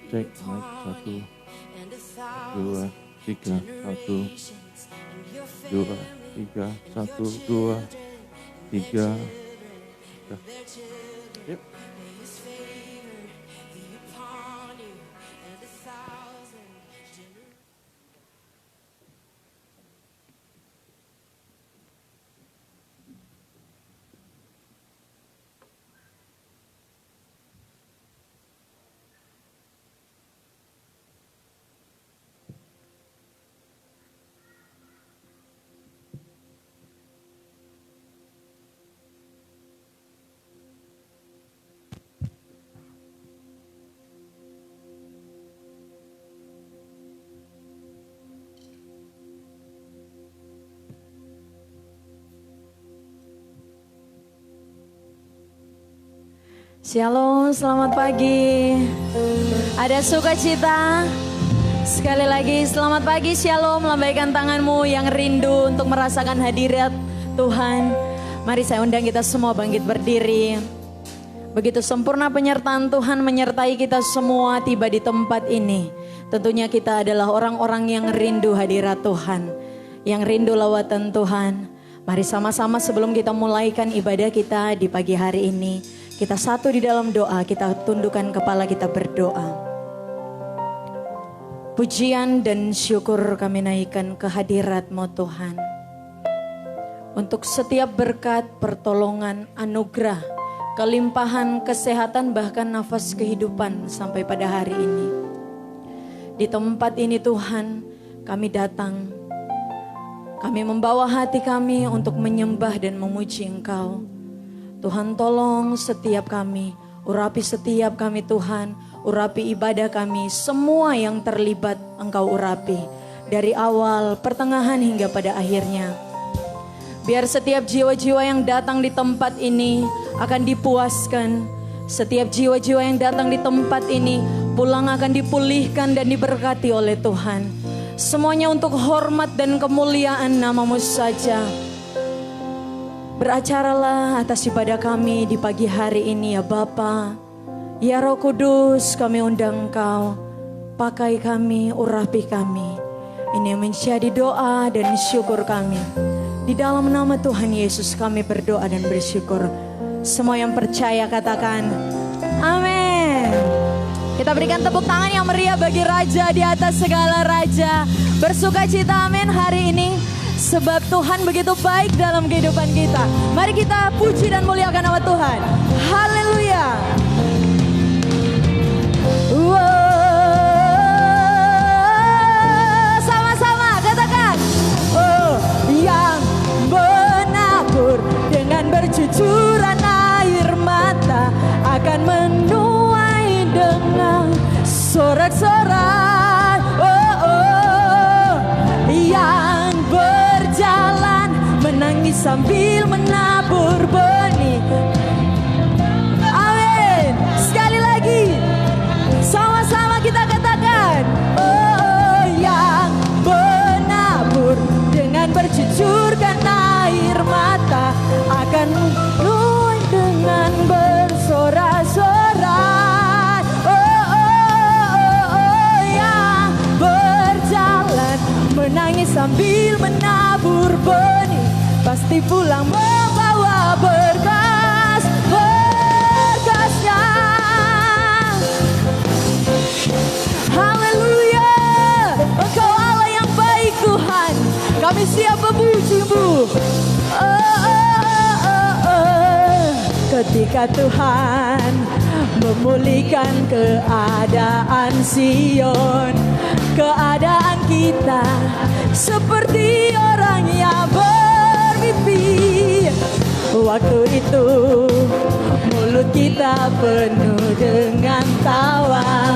Cek mic 1 2 3 1 2 3 1 2 3. Yep. Shalom, selamat pagi. Ada sukacita. Sekali lagi selamat pagi, shalom. Lambaikan tanganmu yang rindu untuk merasakan hadirat Tuhan. Mari saya undang kita semua bangkit berdiri. Begitu sempurna penyertaan Tuhan menyertai kita semua tiba di tempat ini. Tentunya kita adalah orang-orang yang rindu hadirat Tuhan, yang rindu lawatan Tuhan. Mari sama-sama sebelum kita mulaikan ibadah kita di pagi hari ini, kita satu di dalam doa, kita tundukkan kepala, kita berdoa. Pujian dan syukur kami naikkan ke hadirat-Mu Tuhan. Untuk setiap berkat, pertolongan, anugerah, kelimpahan, kesehatan, bahkan nafas kehidupan sampai pada hari ini. Di tempat ini Tuhan, kami datang. Kami membawa hati kami untuk menyembah dan memuji Engkau. Tuhan tolong setiap kami, urapi setiap kami Tuhan, urapi ibadah kami, semua yang terlibat Engkau urapi. Dari awal, pertengahan hingga pada akhirnya. Biar setiap jiwa-jiwa yang datang di tempat ini akan dipuaskan. Setiap jiwa-jiwa yang datang di tempat ini pulang akan dipulihkan dan diberkati oleh Tuhan. Semuanya untuk hormat dan kemuliaan nama-Mu saja. Beracaralah atas ibadah kami di pagi hari ini ya Bapa. Ya Roh Kudus, kami undang Engkau. Pakai kami, urapi kami. Ini menjadi doa dan syukur kami. Di dalam nama Tuhan Yesus kami berdoa dan bersyukur. Semua yang percaya katakan amin. Kita berikan tepuk tangan yang meriah bagi Raja di atas segala Raja. Bersukacita amin hari ini. Sebab Tuhan begitu baik dalam kehidupan kita. Mari kita puji dan muliakan nama Tuhan. Haleluya. Sama-sama katakan. Oh, yang menabur dengan bercucuran air mata akan menuai dengan sorak-sorai. Yang berjalan menangis sambil menabur benih. Amin. Sekali lagi sama-sama kita katakan. Oh, yang menabur dengan bercucurkan air mata akan menuai dengan bersorak-sorai. Yang berjalan menangis sambil menabur benih pasti pulang membawa berkasnya. Haleluya. Engkau Allah yang baik Tuhan. Kami siap memuji-Mu. Ketika Tuhan memulihkan keadaan Sion, keadaan kita seperti orang yang bermimpi. Waktu itu mulut kita penuh dengan tawa,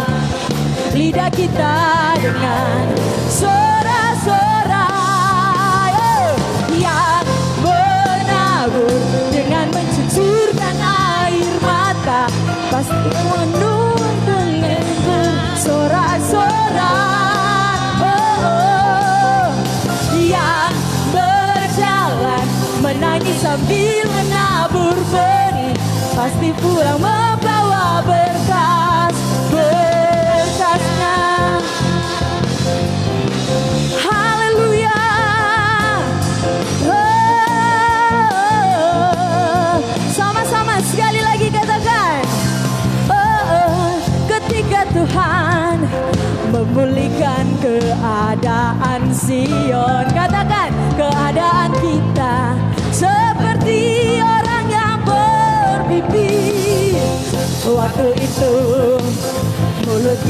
lidah kita dengan sorak-sorai. Yang menabur dengan mencucurkan air mata pasti menuai dengan bersorak-sorai. Yang berjalan menangis sambil menabur benih pasti pulang membawa berkas.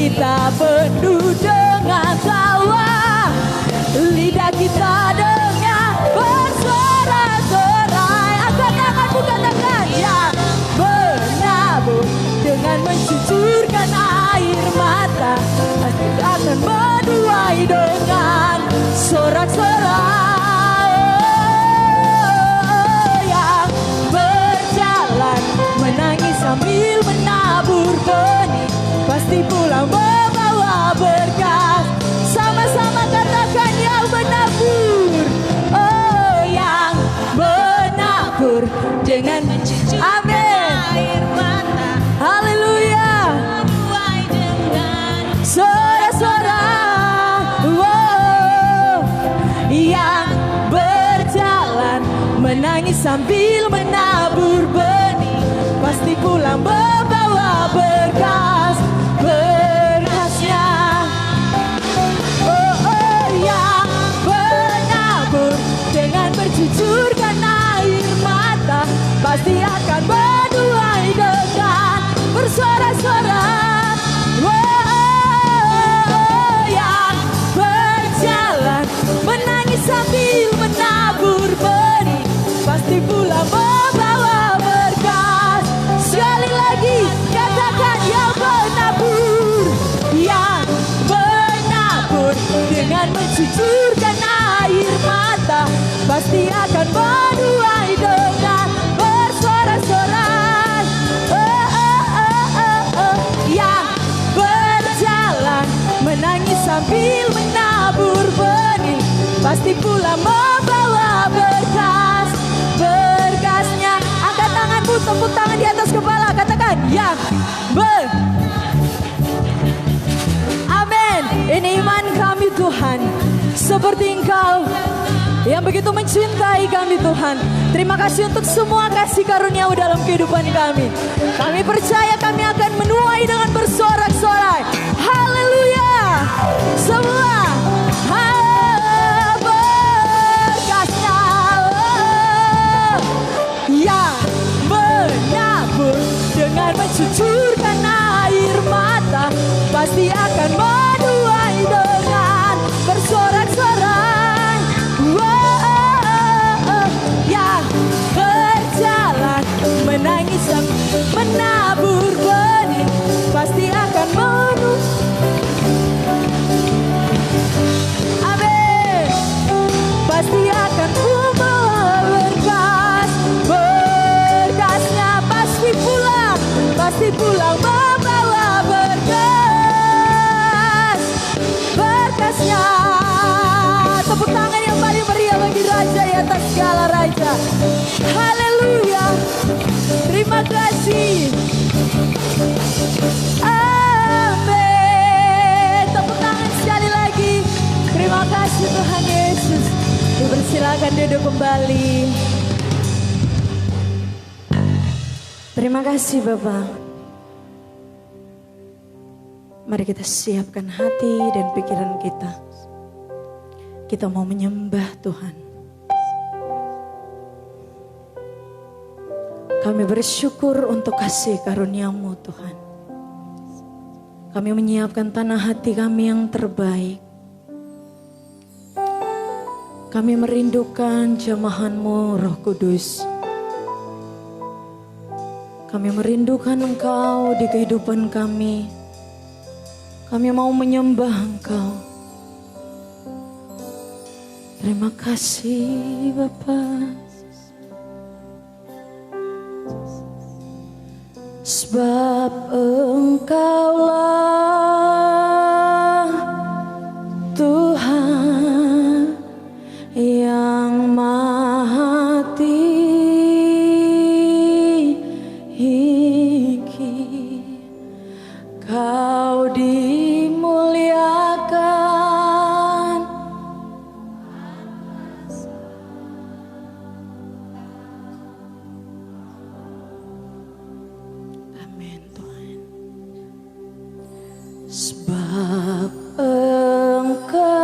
kita penuh dengan tawa, lidah kita dengan bersorak-sorai. Angkat tanganmu, katakan yang menabur dengan mencucurkan air mata, pasti akan menuai dengan sorak-sorai. Yang berjalan menangis sambil menabur benih, pasti pulang membawa berkah. Sama-sama katakan yang menabur. Oh, yang menabur dengan mencucurkan air mata. Haleluya. Menuai dengan sorak-sorai. Wow. Yang berjalan menangis sambil menabur benih, pasti pulang membawa berkas. Berkasnya. Oh, oh, yang menabur dengan bercucurkan air mata, pasti akan menuai dengan bersorak-sorai. Oh, yang berjalan menangis sambil menabur benih, pasti pulang membawa berkas. Sekali lagi katakan yang menabur. Yang menabur dengan mencucurkan air mata, pasti akan menuai dengan bersorak-sorai. Oh, oh, oh, oh, oh. Yang berjalan menangis sambil menabur benih, pasti pulang membawa berkas. Berkasnya. Angkat tanganmu, tepuk tangan di atas kepala, katakan yang Amin. Ini iman kami Tuhan, seperti Engkau yang begitu mencintai kami Tuhan. Terima kasih untuk semua kasih karunia-Mu dalam kehidupan kami. Kami percaya kami akan menuai dengan bersorak-sorai. Haleluya. Semua berkasnya. Yang menabur dengan mencucurkan air mata, pasti akan menuai dengan bersorak-sorai. Yang berjalan menangis menabur benih, pasti akan menuai. Amin. Pasti akan membawa berkas. Berkasnya pasti pulang membawa berkas. Berkasnya. Tepuk tangan yang paling meriah bagi Raja di atas segala raja. Haleluya. Terima kasih. Amin. Tepuk tangan sekali lagi. Terima kasih Tuhan Yesus. Dipersilakan duduk kembali. Terima kasih Bapak. Mari kita siapkan hati dan pikiran kita. Kita mau menyembah Tuhan. Kami bersyukur untuk kasih karunia-Mu Tuhan. Kami menyiapkan tanah hati kami yang terbaik. Kami merindukan jamahan-Mu Roh Kudus. Kami merindukan Engkau di kehidupan kami. Kami mau menyembah Engkau. Terima kasih Bapa. Sebab Engkaulah Tuhan yang maha tinggi. Kau dimuliakan. Amin Tuhan. Sebab Engkaulah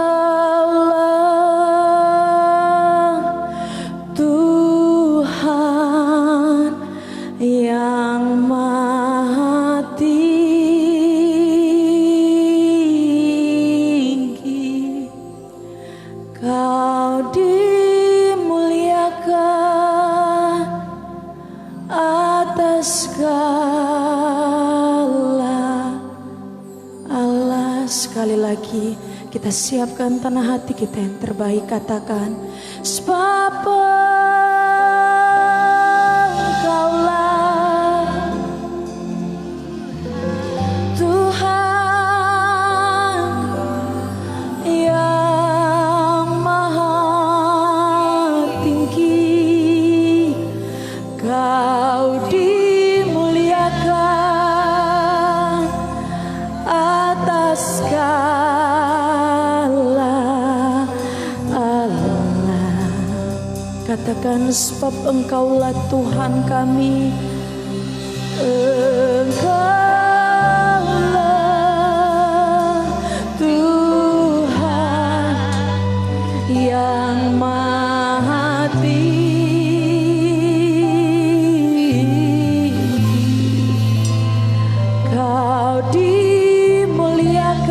lagi. Kita siapkan tanah hati kita yang terbaik, katakan, sebab Engkaulah Tuhan yang maha tinggi. Kau dimuliakan atas segala Allah. Katakan, sebab Engkaulah Tuhan kami. Engkaulah Tuhan yang maha tinggi. Kau dimuliakan.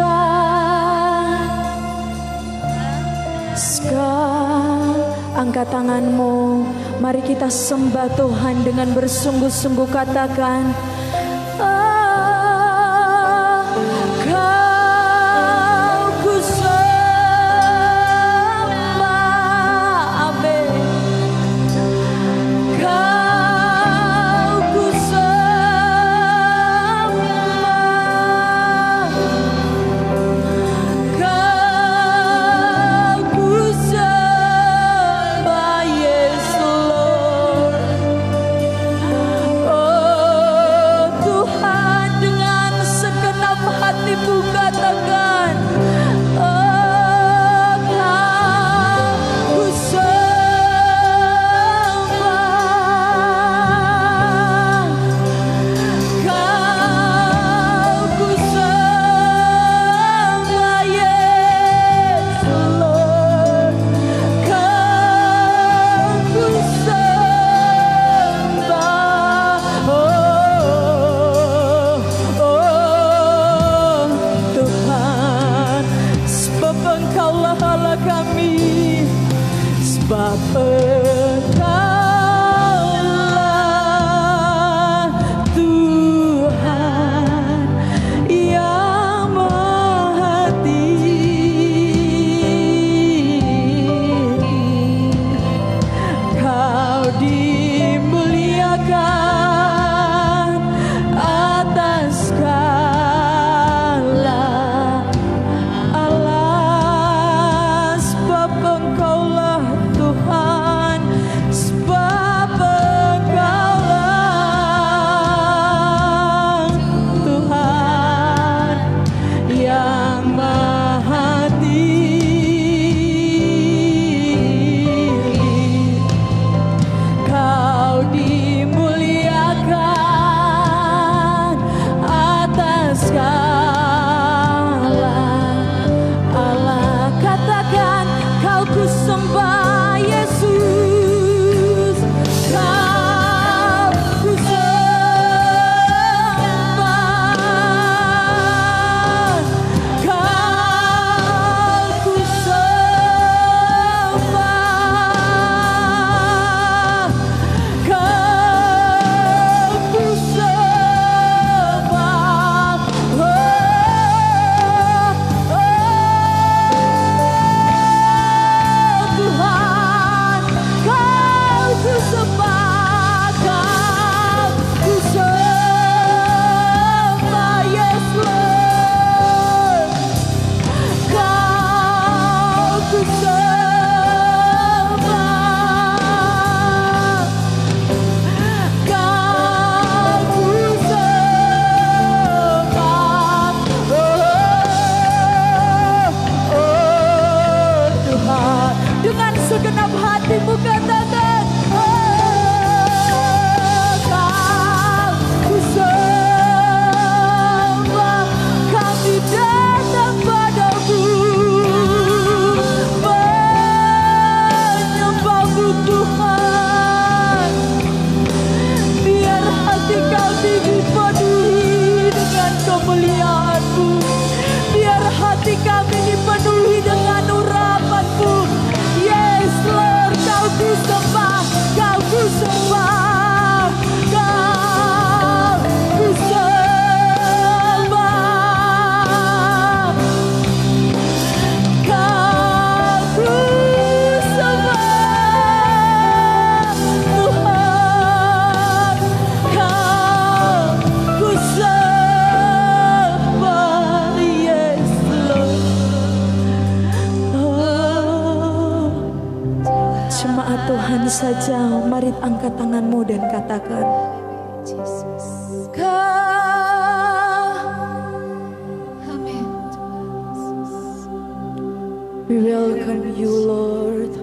Angkat tanganmu, mari kita sembah Tuhan dengan bersungguh-sungguh. Katakan, Kau ku sembah, amin. Kau ku sembah, Kau ku sembah, yes Lord. Oh Tuhan, dengan segenap hatimu katakan, oh Kau ku sembah, Kau ku sembah, yes Lord. Kau ku sembah, oh Tuhan, sebab Engkaulah Allah kami, sebab Engkaulah Tuhan yang maha tinggi. Kau dimuliakan atas segala Allah, sebab Engkaulah Tuhan Jemaat Tuhan saja, mari angkat tanganmu dan katakan, we welcome you Lord.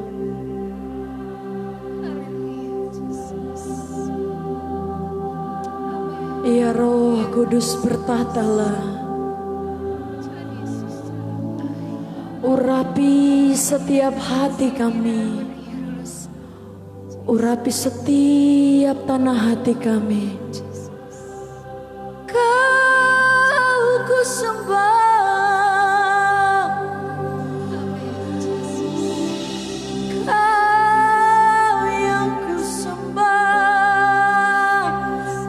Ya Roh Kudus bertatalah. Urapi setiap hati kami. Urapi setiap tanah hati kami. Kau ku sembah, Kau yang ku sembah,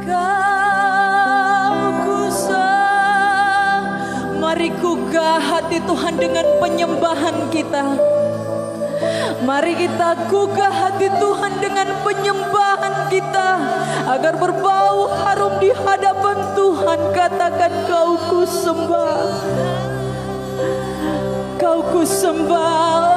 Kau ku sembah. Mari gugah hati Tuhan dengan penyembahan kita. Mari kita gugah hati Tuhan dengan penyembahan kita agar berbau harum di hadapan Tuhan. Katakan, Kau ku sembah, Kau ku sembah.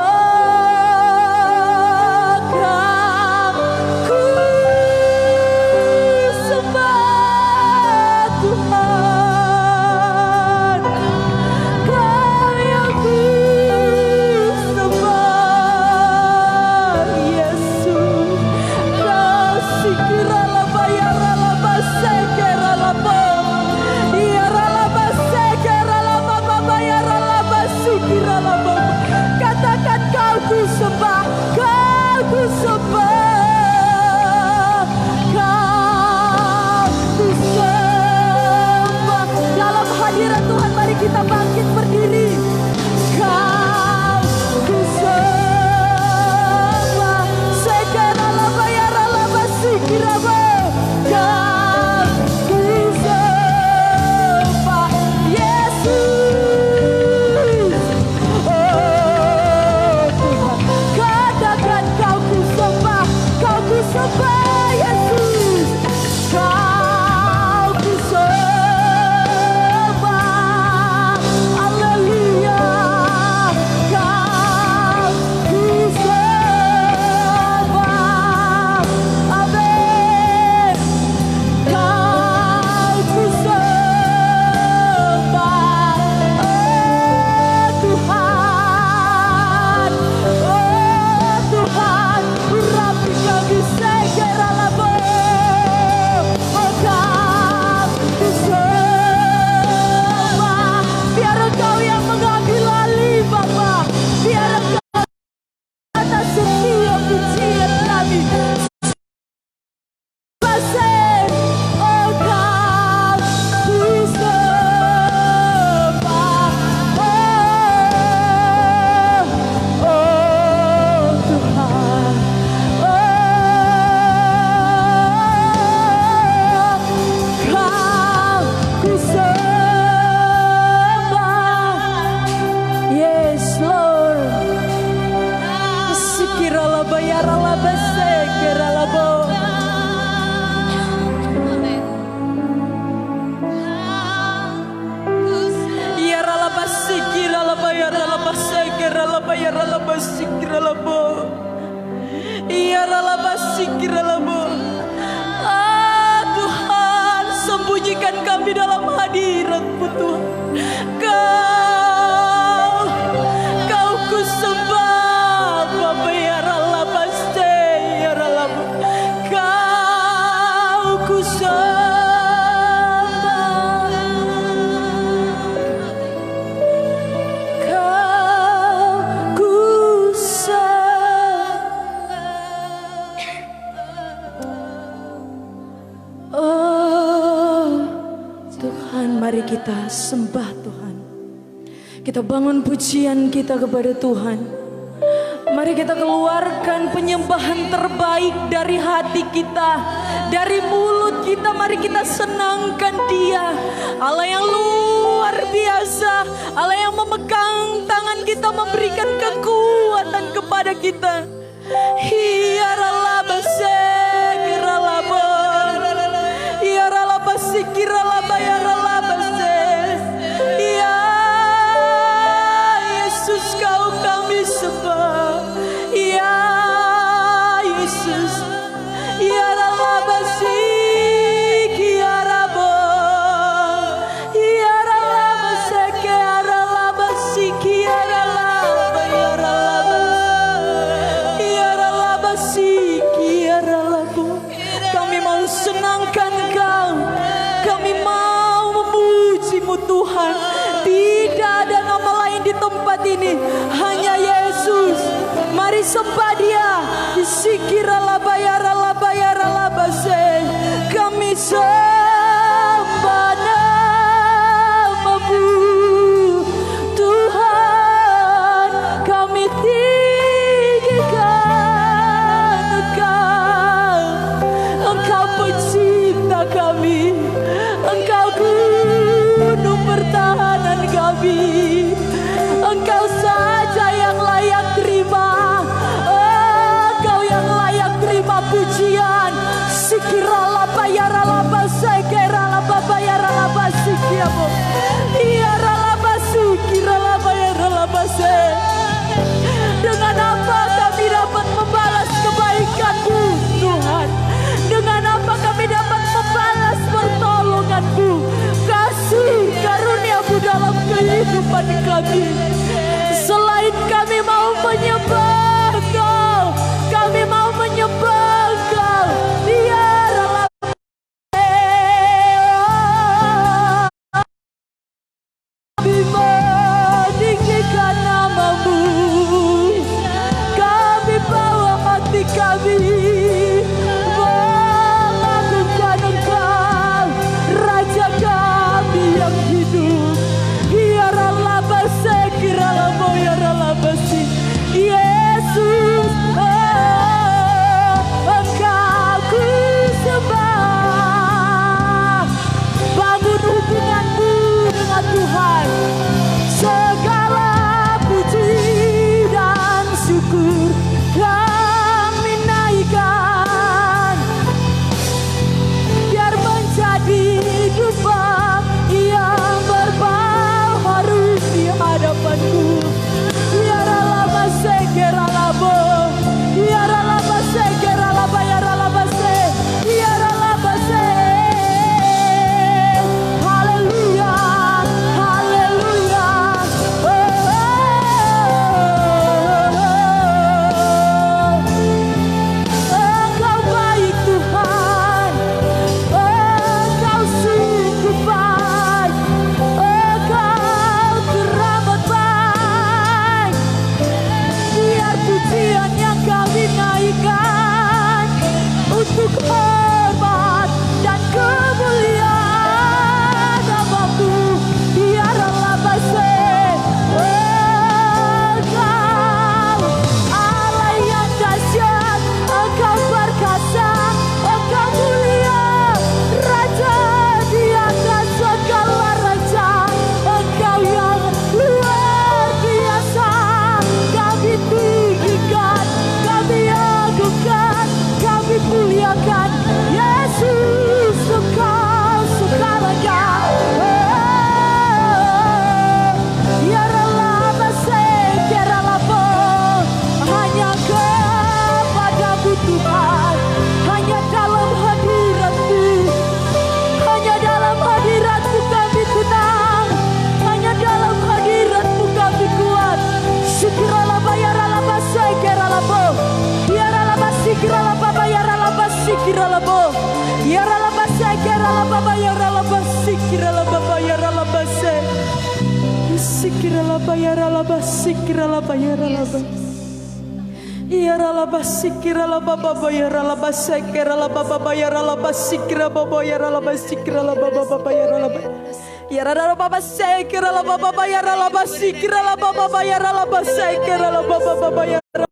Kita bangkit berdiri. Kau ku sembah, segala bayarlah basikiraba. Kau ku sembah, Yesus. Oh Tuhan, katakan Kau ku sembah, Kau ku sembah, Yesus. Kau ku sembah. Tuhan, sembunyikan kami dalam hadirat-Mu Tuhan. Kau ku sembah, Bapa ya rala baste ya rala. Kau ku sembah, Kau ku sembah. Oh Tuhan, mari kita sembah Tuhan. Kita bangun pujian kita kepada Tuhan. Mari kita keluarkan penyembahan terbaik dari hati kita, dari mulut kita. Mari kita senangkan Dia, Allah yang luar biasa, Allah yang memegang tangan kita, memberikan kekuatan kepada kita. Hiaralaba sekiralaba, hiaralaba sekiralaba yaralaba ses. Ya Yesus, Kau kami sembah. Ya Yesus. Yara labasi kiarabo. Yara labase kiara labasi kiara laba yara labas. Yara labasi kiara labo. Kami mau senangkan Kau. Kami mau memuji-Mu Tuhan. Tidak ada nama lain di tempat ini, hanya Yesus. Mari sembah Dia. Sikira labayara labayara labase. Kami sembah nama-Mu Tuhan. Kami tinggikan Engkau. Engkau pencipta kami. Engkau gunung pertahanan kami. Engkau saja yang layak terima. Engkau yang layak terima pujian. Sikira laba yara laba sekera laba bayara laba sikiabo. Yara laba sikira laba yara laba se. Dengan apa kami dapat membalas kebaikan-Mu Tuhan? Dengan apa kami dapat membalas pertolongan-Mu? Kasih karunia-Mu dalam kehidupan kami. Selain kami mau menyembah Kau, kami mau menyembah Kau. Biarlah kami meninggikan nama-Mu. Kami bawa hati kami mengagungkan Engkau, Raja kami yang hidup. Kira labase, kira labo, yara labasi. Yesus, Engkau ku sembah. Bangun hubungan-Mu dengan Tuhan. Segala puji dan syukur kami naikkan. Biar menjadi dupa yang berbau harum di hadapan-Mu. Yara laba sekera labo. Yara laba sekera laba yara laba se. Yara laba se. Haleluya. Haleluya. Engkau baik Tuhan. Engkau sungguh baik. Engkau teramat baik. Biar pujian yang kami naikkan untuk hormat dan kemuliaan nama-Mu. Biarlah base. Engkau Allah yang dahsyat. Engkau perkasa. Engkau mulia. Raja di atas segala raja. Engkau yang luar biasa. Kami tinggikan, kami agungkan, kami muliakan. Yesus, Engkau segalakan. Yaralah base, yaralah bo. Hanya kepada-Mu Tuhan. Hanya dalam hadirat-Mu. Hanya dalam hadirat-Mu kami tenang. Hanya dalam hadirat-Mu kami kuat. Sikiralah bayaralah base, yaralah bo. Yaralah base, yaralah baba, yaralah base, yaralah bo. Yaralah base, yaralah baba, yaralah base, yaralah baba, yaralah base. Sikiralah bayaralah base, yaralah bayaralah base. Yaralah base, yaralah baba, yaralah base, yaralah baba, yaralah base, yaralah baba, yaralah base, yaralah baba, yaralah base. Yaralah baba, yaralah baba, yaralah base, yaralah baba, yaralah base, yaralah baba, yaralah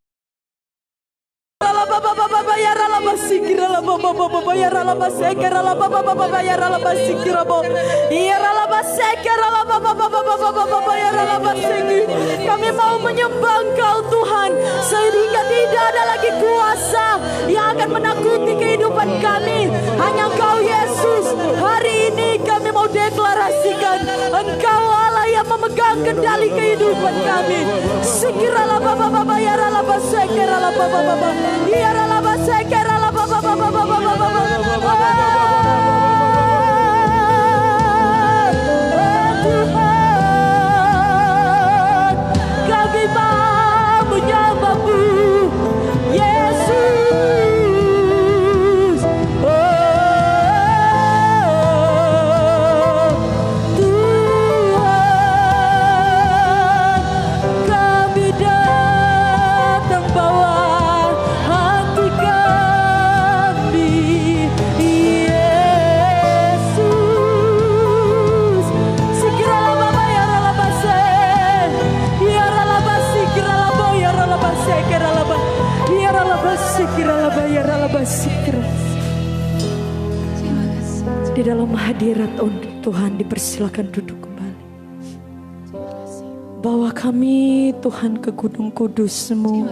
baba yaralah basi kiralah baba yaralah basi kiralah baba yaralah basi kirabo yaralah basi kiralah baba yaralah basi. Kami mau menyembah Engkau Tuhan sehingga tidak ada lagi kuasa yang akan menakuti kehidupan kami. Hanya Engkau Yesus. Hari ini kami mau deklarasikan Engkau Allah yang memegang kendali kehidupan kami. Sikiralah baba yaralah basi kiralah baba yaralah basi Di dalam hadirat Tuhan dipersilakan duduk kembali. Bawa kami Tuhan ke Gunung Kudus-Mu.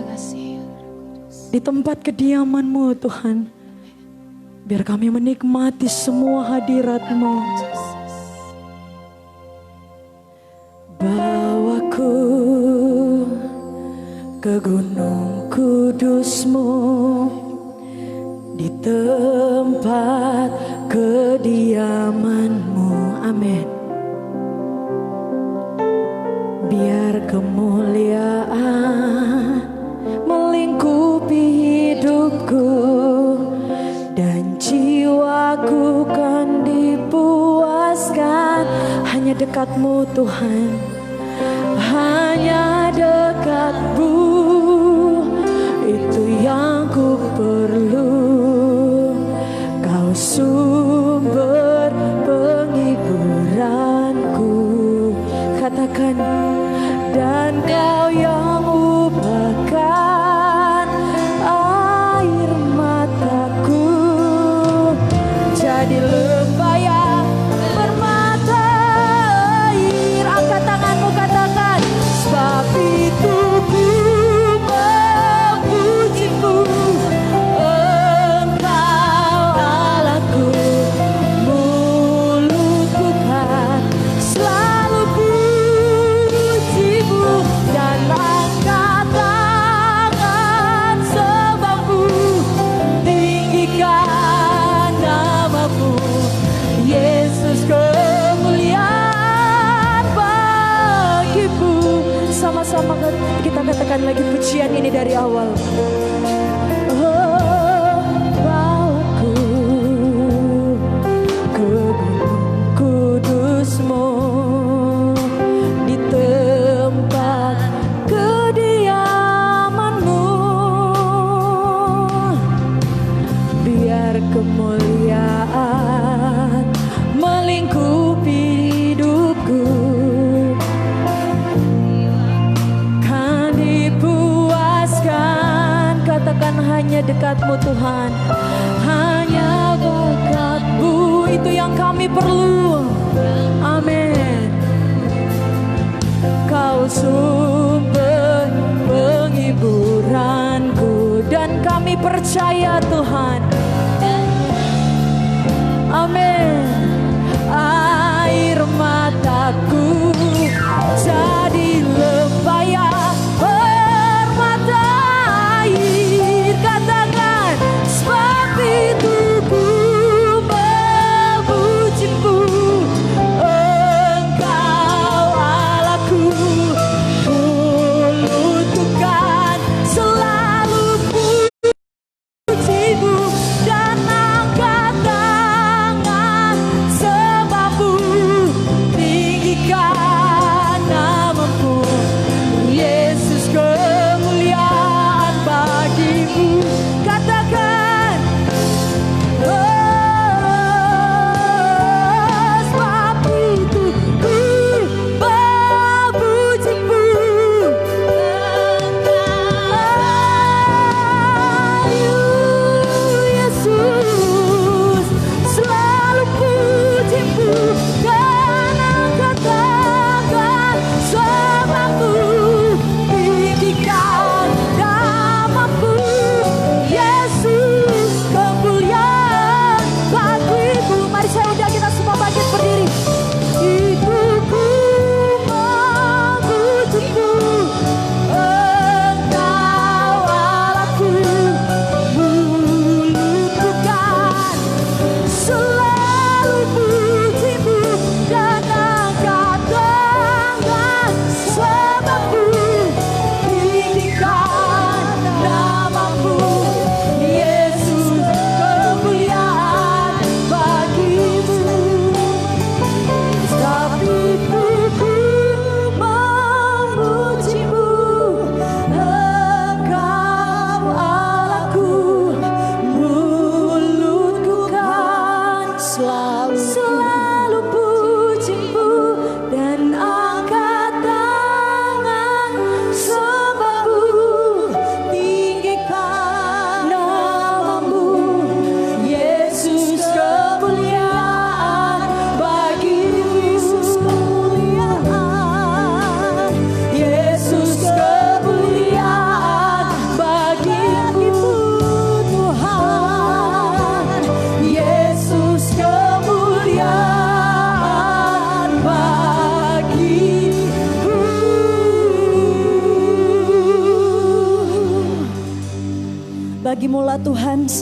Di tempat kediaman-Mu Tuhan. Biar kami menikmati semua hadirat-Mu. Bawaku ke Gunung Kudus-Mu, di tempat kediaman-Mu. Amin. Biar kemuliaan melingkupi hidupku dan jiwaku kan dipuaskan. Hanya dekat-Mu Tuhan, hanya dekat-Mu, itu yang ku perlu. Kau sumber penghiburanku, katakan, dan Kau yang ubahkan air mataku jadi lembah yang bermata air. Angkat tanganmu, katakan, sebab itu ku memuji-Mu, Engkau Allahku. Mulutku kan selalu puji-Mu dan angkat tangan sembah-Mu, tinggikan nama-Mu, Yesus. Kemuliaan bagi-Mu. Sama-sama kita katakan lagi pujian ini dari awal. Oh, bawaku ke Gunung Kudus-Mu, di tempat kediaman-Mu, biar kemuliaan melingkupi hidupku kan dipuaskan. Katakan, hanya dekat-Mu Tuhan, hanya dekat-Mu, itu yang kami perlu. Amin. Kau sumber penghiburanku dan kami percaya Tuhan. Amin. Air mataku jadi lembah yang bermata air. Katakan, sebab itu ku memuji-Mu, Engkau Allahku. Mulutku kan selalu puji-Mu dan angkat tangan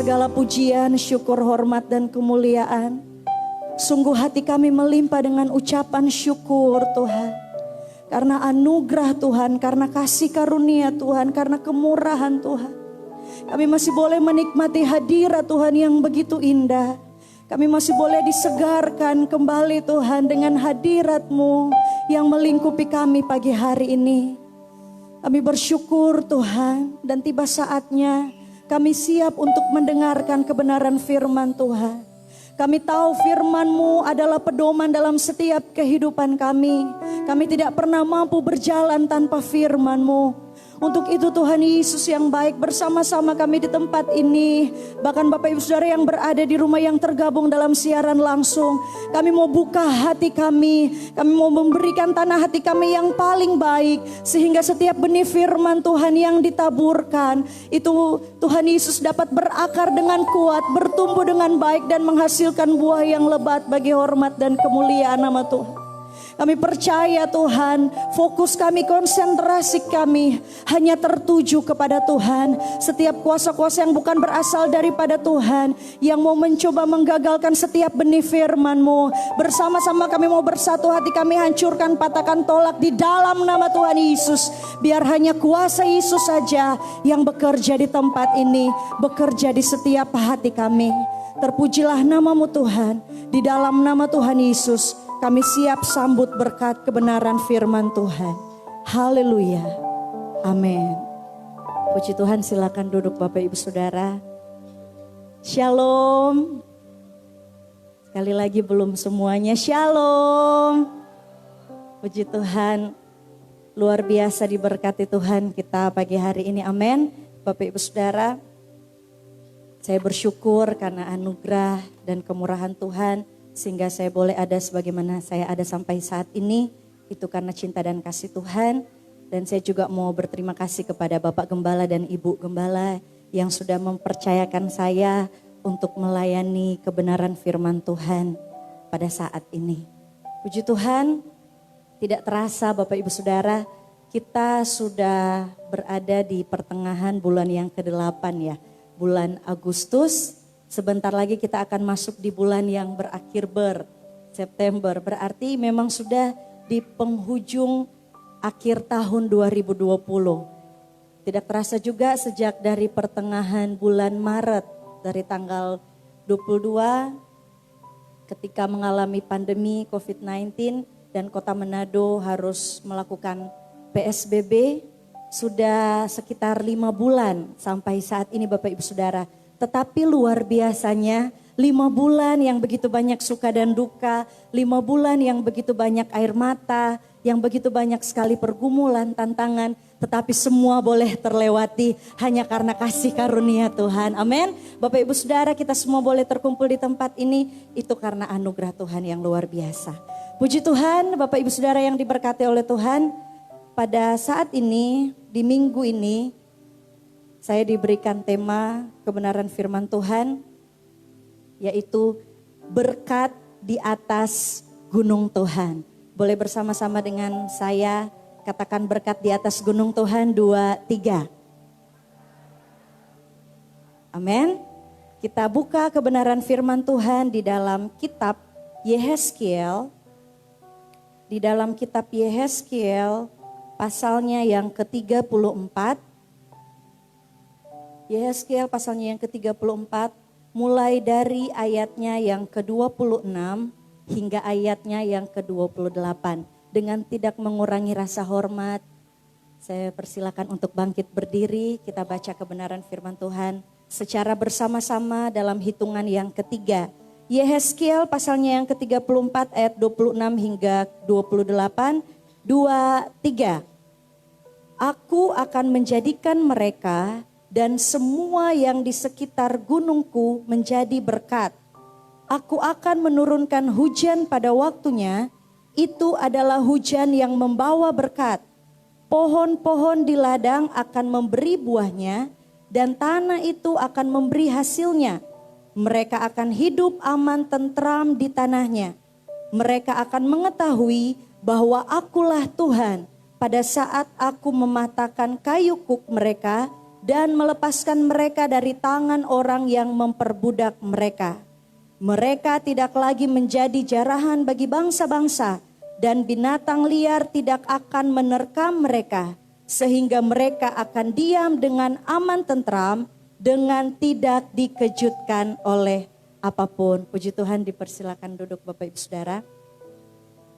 segala pujian, syukur, hormat, dan kemuliaan. Sungguh hati kami melimpah dengan ucapan syukur Tuhan. Karena anugerah Tuhan, karena kasih karunia Tuhan, karena kemurahan Tuhan. Kami masih boleh menikmati hadirat Tuhan yang begitu indah. Kami masih boleh disegarkan kembali Tuhan dengan hadirat-Mu yang melingkupi kami pagi hari ini. Kami bersyukur Tuhan, dan tiba saatnya kami siap untuk mendengarkan kebenaran firman Tuhan. Kami tahu firman-Mu adalah pedoman dalam setiap kehidupan kami. Kami tidak pernah mampu berjalan tanpa firman-Mu. Untuk itu Tuhan Yesus yang baik, bersama-sama kami di tempat ini, bahkan Bapak Ibu Saudara yang berada di rumah yang tergabung dalam siaran langsung, kami mau buka hati kami mau memberikan tanah hati kami yang paling baik, sehingga setiap benih firman Tuhan yang ditaburkan itu Tuhan Yesus dapat berakar dengan kuat, bertumbuh dengan baik, dan menghasilkan buah yang lebat bagi hormat dan kemuliaan nama Tuhan. Kami percaya Tuhan, fokus kami, konsentrasi kami hanya tertuju kepada Tuhan. Setiap kuasa-kuasa yang bukan berasal daripada Tuhan, yang mau mencoba menggagalkan setiap benih firman-Mu, bersama-sama kami mau bersatu hati, kami hancurkan, patahkan, tolak di dalam nama Tuhan Yesus. Biar hanya kuasa Yesus saja yang bekerja di tempat ini, bekerja di setiap hati kami. Terpujilah nama-Mu Tuhan, di dalam nama Tuhan Yesus. Kami siap sambut berkat kebenaran firman Tuhan. Haleluya. Amin. Puji Tuhan, silakan duduk Bapak Ibu Saudara. Shalom. Sekali lagi belum semuanya. Shalom. Puji Tuhan. Luar biasa diberkati Tuhan kita pagi hari ini. Amin. Bapak Ibu Saudara, saya bersyukur karena anugerah dan kemurahan Tuhan, sehingga saya boleh ada sebagaimana saya ada sampai saat ini. Itu karena cinta dan kasih Tuhan. Dan saya juga mau berterima kasih kepada Bapak Gembala dan Ibu Gembala yang sudah mempercayakan saya untuk melayani kebenaran firman Tuhan pada saat ini. Puji Tuhan, tidak terasa Bapak Ibu Saudara, kita sudah berada di pertengahan bulan yang ke-8 ya. Bulan Agustus. Sebentar lagi kita akan masuk di bulan yang berakhir September. Berarti memang sudah di penghujung akhir tahun 2020. Tidak terasa juga sejak dari pertengahan bulan Maret, dari tanggal 22 ketika mengalami pandemi COVID-19 dan Kota Manado harus melakukan PSBB, sudah sekitar 5 bulan sampai saat ini Bapak Ibu Saudara. Tetapi luar biasanya 5 bulan yang begitu banyak suka dan duka, 5 bulan yang begitu banyak air mata, yang begitu banyak sekali pergumulan, tantangan, tetapi semua boleh terlewati hanya karena kasih karunia Tuhan. Amin. Bapak Ibu Saudara, kita semua boleh terkumpul di tempat ini, itu karena anugerah Tuhan yang luar biasa. Puji Tuhan, Bapak Ibu Saudara yang diberkati oleh Tuhan, pada saat ini, di minggu ini, saya diberikan tema kebenaran firman Tuhan, yaitu berkat di atas gunung Tuhan. Boleh bersama-sama dengan saya katakan berkat di atas gunung Tuhan, 2, 3. Amin. Kita buka kebenaran firman Tuhan di dalam kitab Yehezkiel. Di dalam kitab Yehezkiel pasalnya yang ke-34. Yehezkiel pasalnya yang ke-34, mulai dari ayatnya yang ke-26 hingga ayatnya yang ke-28. Dengan tidak mengurangi rasa hormat, saya persilakan untuk bangkit berdiri, kita baca kebenaran firman Tuhan secara bersama-sama dalam hitungan yang ketiga. Yehezkiel pasalnya yang ke-34 ayat 26 hingga 28, 2, 3. Aku akan menjadikan mereka dan semua yang di sekitar gunungku menjadi berkat. Aku akan menurunkan hujan pada waktunya, itu adalah hujan yang membawa berkat. Pohon-pohon di ladang akan memberi buahnya, dan tanah itu akan memberi hasilnya. Mereka akan hidup aman tentram di tanahnya. Mereka akan mengetahui bahwa akulah Tuhan pada saat aku mematahkan kayu kuk mereka dan melepaskan mereka dari tangan orang yang memperbudak mereka. Mereka tidak lagi menjadi jarahan bagi bangsa-bangsa, dan binatang liar tidak akan menerkam mereka, sehingga mereka akan diam dengan aman tentram, dengan tidak dikejutkan oleh apapun. Puji Tuhan, dipersilakan duduk Bapak Ibu Saudara.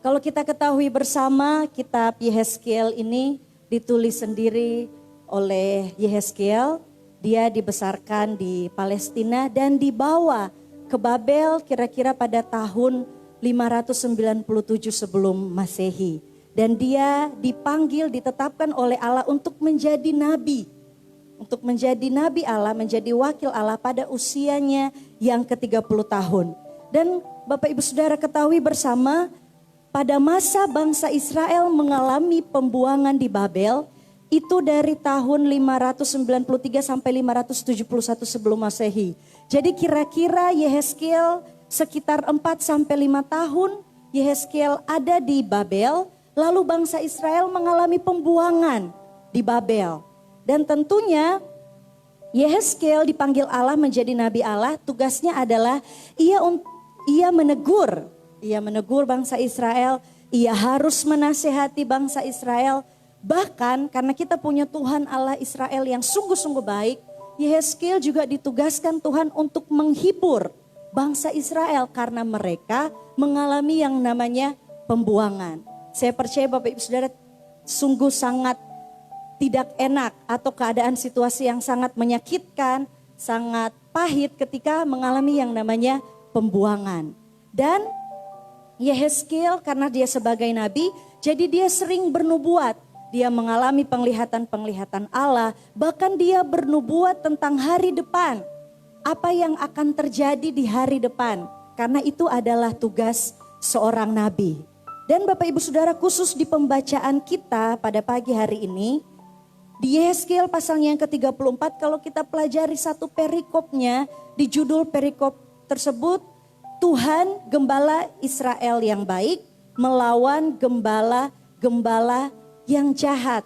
Kalau kita ketahui bersama, kitab Yehezkiel ini ditulis sendiri oleh Yehezkiel. Dia dibesarkan di Palestina dan dibawa ke Babel kira-kira pada tahun 597 sebelum Masehi. Dan dia dipanggil, ditetapkan oleh Allah untuk menjadi nabi. Untuk menjadi nabi Allah, menjadi wakil Allah pada usianya yang ke-30 tahun. Dan Bapak Ibu Saudara ketahui bersama, pada masa bangsa Israel mengalami pembuangan di Babel, itu dari tahun 593 sampai 571 sebelum Masehi. Jadi kira-kira Yehezkiel sekitar 4 sampai 5 tahun Yehezkiel ada di Babel, lalu bangsa Israel mengalami pembuangan di Babel. Dan tentunya Yehezkiel dipanggil Allah menjadi nabi Allah, tugasnya adalah ia menegur bangsa Israel, ia harus menasehati bangsa Israel. Bahkan karena kita punya Tuhan Allah Israel yang sungguh-sungguh baik, Yehezkiel juga ditugaskan Tuhan untuk menghibur bangsa Israel karena mereka mengalami yang namanya pembuangan. Saya percaya Bapak Ibu Saudara sungguh sangat tidak enak atau keadaan situasi yang sangat menyakitkan, sangat pahit ketika mengalami yang namanya pembuangan. Dan Yehezkiel karena dia sebagai nabi, jadi dia sering bernubuat. Dia mengalami penglihatan-penglihatan Allah, bahkan dia bernubuat tentang hari depan. Apa yang akan terjadi di hari depan, karena itu adalah tugas seorang nabi. Dan Bapak Ibu Saudara, khusus di pembacaan kita pada pagi hari ini, di Yehezkiel pasalnya yang ke-34, kalau kita pelajari satu perikopnya, di judul perikop tersebut, Tuhan gembala Israel yang baik melawan gembala-gembala yang jahat.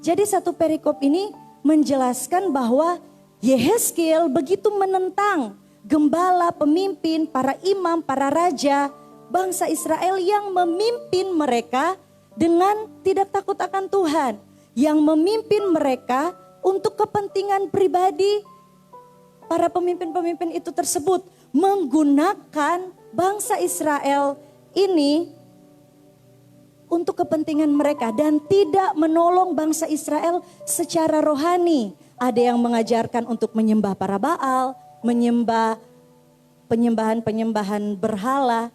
Jadi satu perikop ini menjelaskan bahwa Yehezkiel begitu menentang gembala, pemimpin, para imam, para raja bangsa Israel yang memimpin mereka dengan tidak takut akan Tuhan. Yang memimpin mereka untuk kepentingan pribadi. Para pemimpin-pemimpin itu tersebut menggunakan bangsa Israel ini untuk kepentingan mereka dan tidak menolong bangsa Israel secara rohani. Ada yang mengajarkan untuk menyembah para Baal, menyembah penyembahan-penyembahan berhala.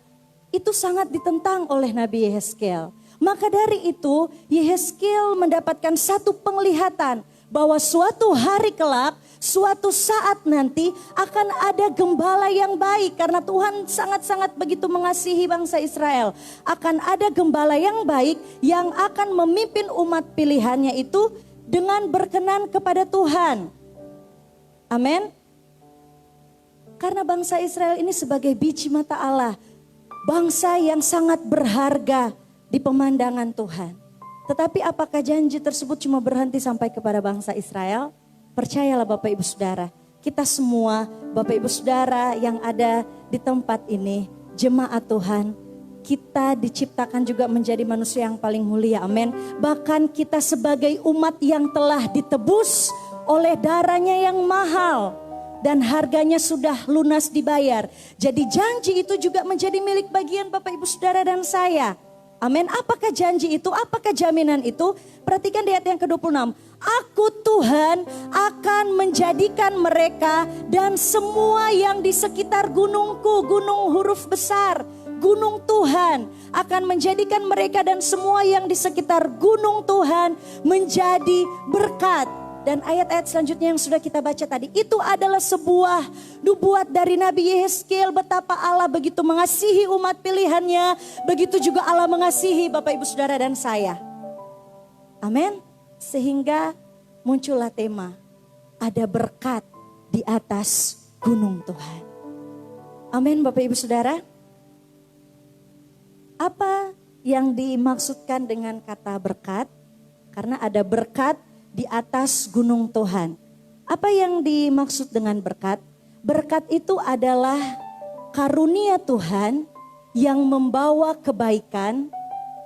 Itu sangat ditentang oleh Nabi Yehezkiel. Maka dari itu Yehezkiel mendapatkan satu penglihatan bahwa suatu hari kelak, suatu saat nanti akan ada gembala yang baik. Karena Tuhan sangat-sangat begitu mengasihi bangsa Israel. Akan ada gembala yang baik yang akan memimpin umat pilihannya itu dengan berkenan kepada Tuhan. Amin. Karena bangsa Israel ini sebagai biji mata Allah. Bangsa yang sangat berharga di pemandangan Tuhan. Tetapi apakah janji tersebut cuma berhenti sampai kepada bangsa Israel? Percayalah Bapak Ibu Saudara, kita semua Bapak Ibu Saudara yang ada di tempat ini, jemaat Tuhan, kita diciptakan juga menjadi manusia yang paling mulia, amin. Bahkan kita sebagai umat yang telah ditebus oleh darahnya yang mahal dan harganya sudah lunas dibayar. Jadi janji itu juga menjadi milik bagian Bapak Ibu Saudara dan saya. Amin. Apakah janji itu? Apakah jaminan itu? Perhatikan di ayat yang ke-26. Aku Tuhan akan menjadikan mereka dan semua yang di sekitar gunungku, gunung huruf besar, gunung Tuhan, akan menjadikan mereka dan semua yang di sekitar gunung Tuhan menjadi berkat. Dan ayat-ayat selanjutnya yang sudah kita baca tadi, itu adalah sebuah nubuat dari Nabi Yehezkiel betapa Allah begitu mengasihi umat pilihannya, begitu juga Allah mengasihi Bapak Ibu Saudara dan saya. Amin. Sehingga muncullah tema, ada berkat di atas gunung Tuhan. Amin Bapak Ibu Saudara. Apa yang dimaksudkan dengan kata berkat? Karena ada berkat di atas gunung Tuhan. Apa yang dimaksud dengan berkat? Berkat itu adalah karunia Tuhan yang membawa kebaikan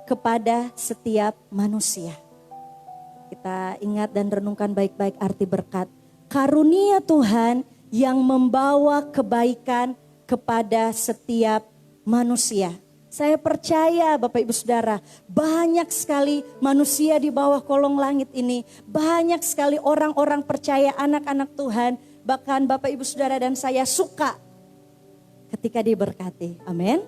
kepada setiap manusia. Kita ingat dan renungkan baik-baik arti berkat. Karunia Tuhan yang membawa kebaikan kepada setiap manusia. Saya percaya Bapak Ibu Saudara, banyak sekali manusia di bawah kolong langit ini. Banyak sekali orang-orang percaya, anak-anak Tuhan. Bahkan Bapak Ibu Saudara dan saya suka ketika diberkati. Amin.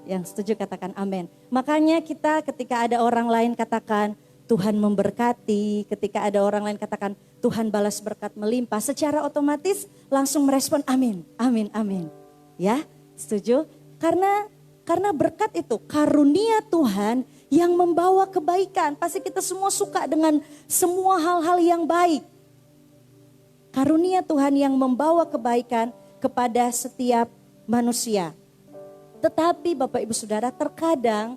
Yang setuju katakan amin. Makanya kita ketika ada orang lain katakan Tuhan memberkati. Ketika ada orang lain katakan Tuhan balas berkat melimpah. Secara otomatis langsung merespon amin, amin, amin. Ya, setuju? Karena berkat itu karunia Tuhan yang membawa kebaikan. Pasti kita semua suka dengan semua hal-hal yang baik. Karunia Tuhan yang membawa kebaikan kepada setiap manusia. Tetapi Bapak Ibu Saudara, terkadang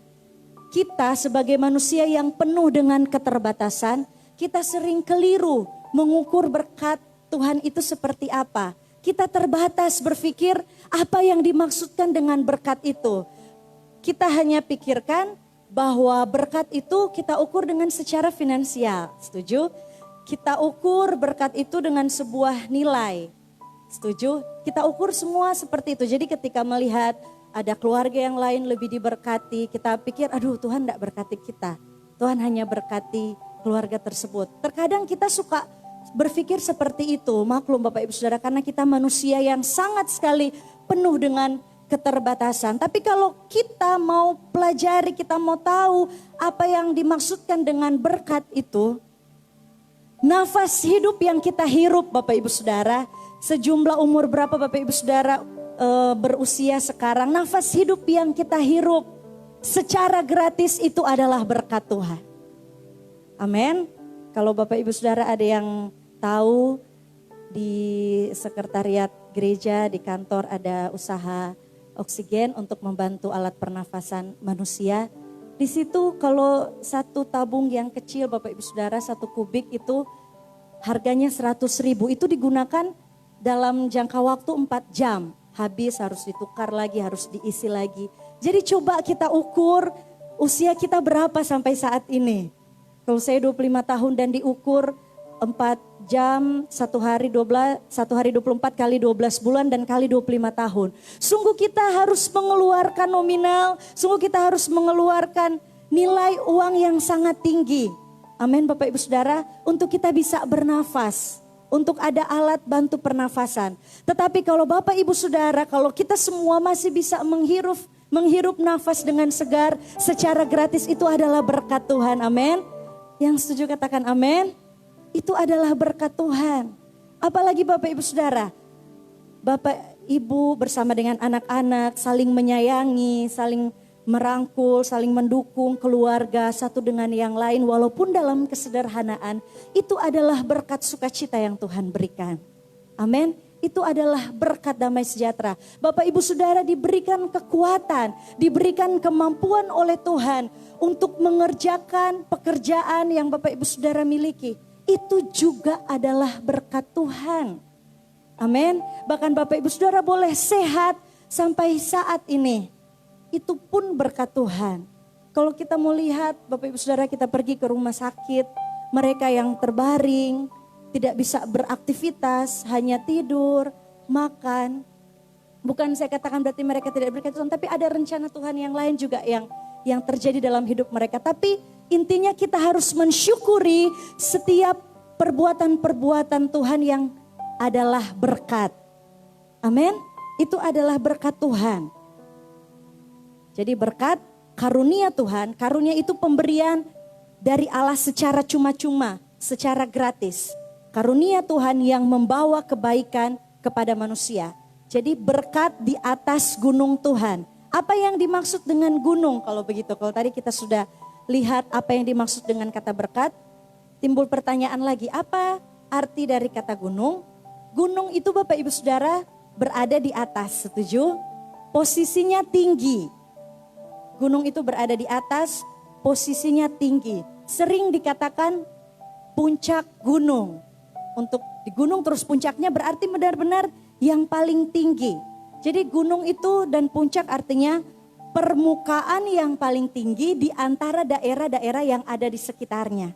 kita sebagai manusia yang penuh dengan keterbatasan, kita sering keliru mengukur berkat Tuhan itu seperti apa. Kita terbatas berpikir apa yang dimaksudkan dengan berkat itu. Kita hanya pikirkan bahwa berkat itu kita ukur dengan secara finansial, setuju? Kita ukur berkat itu dengan sebuah nilai, setuju? Kita ukur semua seperti itu. Jadi ketika melihat ada keluarga yang lain lebih diberkati, kita pikir aduh Tuhan tidak berkati kita. Tuhan hanya berkati keluarga tersebut. Terkadang kita suka berpikir seperti itu, maklum Bapak Ibu Saudara, karena kita manusia yang sangat sekali penuh dengan keterbatasan. Tapi kalau kita mau pelajari, kita mau tahu apa yang dimaksudkan dengan berkat itu, nafas hidup yang kita hirup Bapak Ibu Saudara, sejumlah umur berapa Bapak Ibu Saudara berusia sekarang, nafas hidup yang kita hirup secara gratis itu adalah berkat Tuhan. Amin. Kalau Bapak Ibu Saudara ada yang tahu, di sekretariat gereja, di kantor ada usaha oksigen untuk membantu alat pernafasan manusia. Di situ kalau satu tabung yang kecil Bapak Ibu Saudara, 1 kubik itu harganya 100.000. Itu digunakan dalam jangka waktu 4 jam. Habis harus ditukar lagi, harus diisi lagi. Jadi coba kita ukur usia kita berapa sampai saat ini. Kalau saya 25 tahun dan diukur 4 jam, 1 hari 24 kali 12 bulan dan kali 25 tahun. Sungguh kita harus mengeluarkan nominal, sungguh kita harus mengeluarkan nilai uang yang sangat tinggi. Amin Bapak Ibu Saudara, untuk kita bisa bernafas, untuk ada alat bantu pernafasan. Tetapi kalau Bapak Ibu Saudara, kalau kita semua masih bisa menghirup nafas dengan segar secara gratis, itu adalah berkat Tuhan. Amin. Yang setuju katakan amin. Itu adalah berkat Tuhan. Apalagi Bapak Ibu Saudara, Bapak Ibu bersama dengan anak-anak saling menyayangi, saling merangkul, saling mendukung keluarga satu dengan yang lain walaupun dalam kesederhanaan. Itu adalah berkat sukacita yang Tuhan berikan. Amin. Itu adalah berkat damai sejahtera. Bapak Ibu Saudara diberikan kekuatan, diberikan kemampuan oleh Tuhan untuk mengerjakan pekerjaan yang Bapak Ibu Saudara miliki. Itu juga adalah berkat Tuhan. Amin. Bahkan Bapak Ibu Saudara boleh sehat sampai saat ini. Itu pun berkat Tuhan. Kalau kita mau lihat Bapak Ibu Saudara, kita pergi ke rumah sakit, mereka yang terbaring, tidak bisa beraktivitas, hanya tidur, makan. Bukan saya katakan berarti mereka tidak berkat Tuhan, tapi ada rencana Tuhan yang lain juga yang terjadi dalam hidup mereka. Tapi intinya kita harus mensyukuri setiap perbuatan-perbuatan Tuhan yang adalah berkat. Amin. Itu adalah berkat Tuhan. Jadi berkat, karunia Tuhan, karunia itu pemberian dari Allah secara cuma-cuma, secara gratis. Karunia Tuhan yang membawa kebaikan kepada manusia. Jadi berkat di atas gunung Tuhan. Apa yang dimaksud dengan gunung kalau begitu? Kalau tadi kita sudah lihat apa yang dimaksud dengan kata berkat, timbul pertanyaan lagi, apa arti dari kata gunung? Gunung itu Bapak Ibu Saudara berada di atas, setuju? Posisinya tinggi. Gunung itu berada di atas, posisinya tinggi. Sering dikatakan puncak gunung. untuk di gunung terus puncaknya berarti benar-benar yang paling tinggi. Jadi gunung itu dan puncak artinya permukaan yang paling tinggi di antara daerah-daerah yang ada di sekitarnya.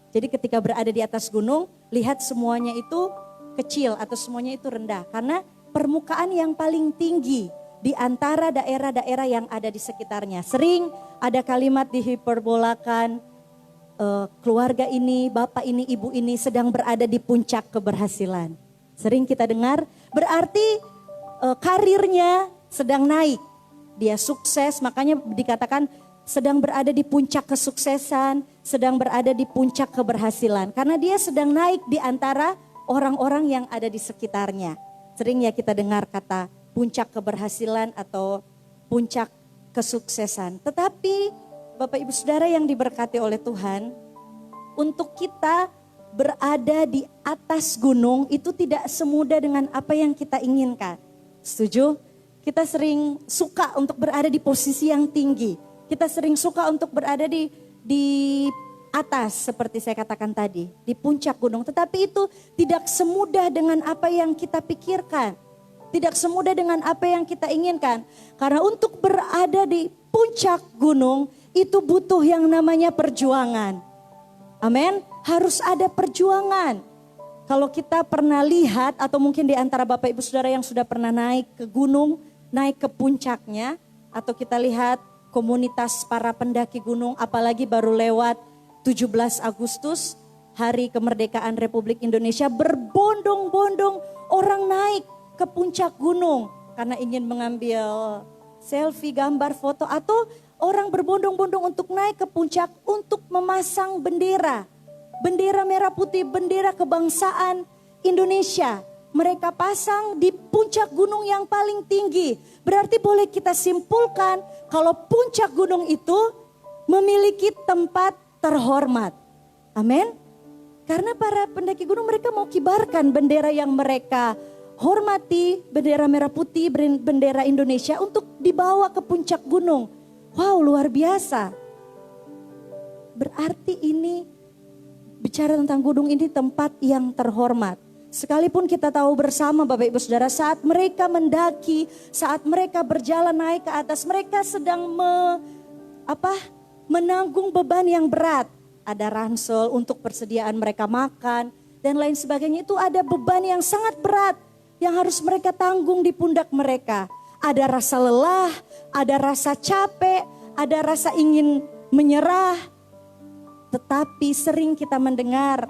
Jadi ketika berada di atas gunung, lihat semuanya itu kecil atau semuanya itu rendah. Karena permukaan yang paling tinggi di antara daerah-daerah yang ada di sekitarnya. Sering ada kalimat dihiperbolakan, keluarga ini, bapak ini, ibu ini sedang berada di puncak keberhasilan. Sering kita dengar, berarti karirnya sedang naik. Dia sukses, makanya dikatakan sedang berada di puncak kesuksesan, sedang berada di puncak keberhasilan. Karena dia sedang naik di antara orang-orang yang ada di sekitarnya. Sering ya kita dengar kata puncak keberhasilan atau puncak kesuksesan. Tetapi Bapak Ibu Saudara yang diberkati oleh Tuhan, untuk kita berada di atas gunung itu tidak semudah dengan apa yang kita inginkan. Setuju? Kita sering suka untuk berada di posisi yang tinggi. Kita sering suka untuk berada di atas seperti saya katakan tadi, di puncak gunung. Tetapi itu tidak semudah dengan apa yang kita pikirkan. Tidak semudah dengan apa yang kita inginkan. Karena untuk berada di puncak gunung itu butuh yang namanya perjuangan. Amin. Harus ada perjuangan. Kalau kita pernah lihat atau mungkin di antara Bapak Ibu Saudara yang sudah pernah naik ke gunung, naik ke puncaknya, atau kita lihat komunitas para pendaki gunung, apalagi baru lewat 17 Agustus, hari kemerdekaan Republik Indonesia, berbondong-bondong orang naik ke puncak gunung karena ingin mengambil selfie, gambar, foto, atau orang berbondong-bondong untuk naik ke puncak untuk memasang bendera. Bendera merah putih, bendera kebangsaan Indonesia. Mereka pasang di puncak gunung yang paling tinggi. Berarti boleh kita simpulkan kalau puncak gunung itu memiliki tempat terhormat. Amin. Karena para pendaki gunung mereka mau kibarkan bendera yang mereka hormati, bendera merah putih, bendera Indonesia untuk dibawa ke puncak gunung. Wow, luar biasa. Berarti ini bicara tentang gunung ini tempat yang terhormat. Sekalipun kita tahu bersama Bapak Ibu Saudara, saat mereka mendaki, saat mereka berjalan naik ke atas, mereka sedang menanggung beban yang berat. Ada ransel untuk persediaan mereka makan dan lain sebagainya. Itu ada beban yang sangat berat yang harus mereka tanggung di pundak mereka. Ada rasa lelah, ada rasa capek, ada rasa ingin menyerah. Tetapi sering kita mendengar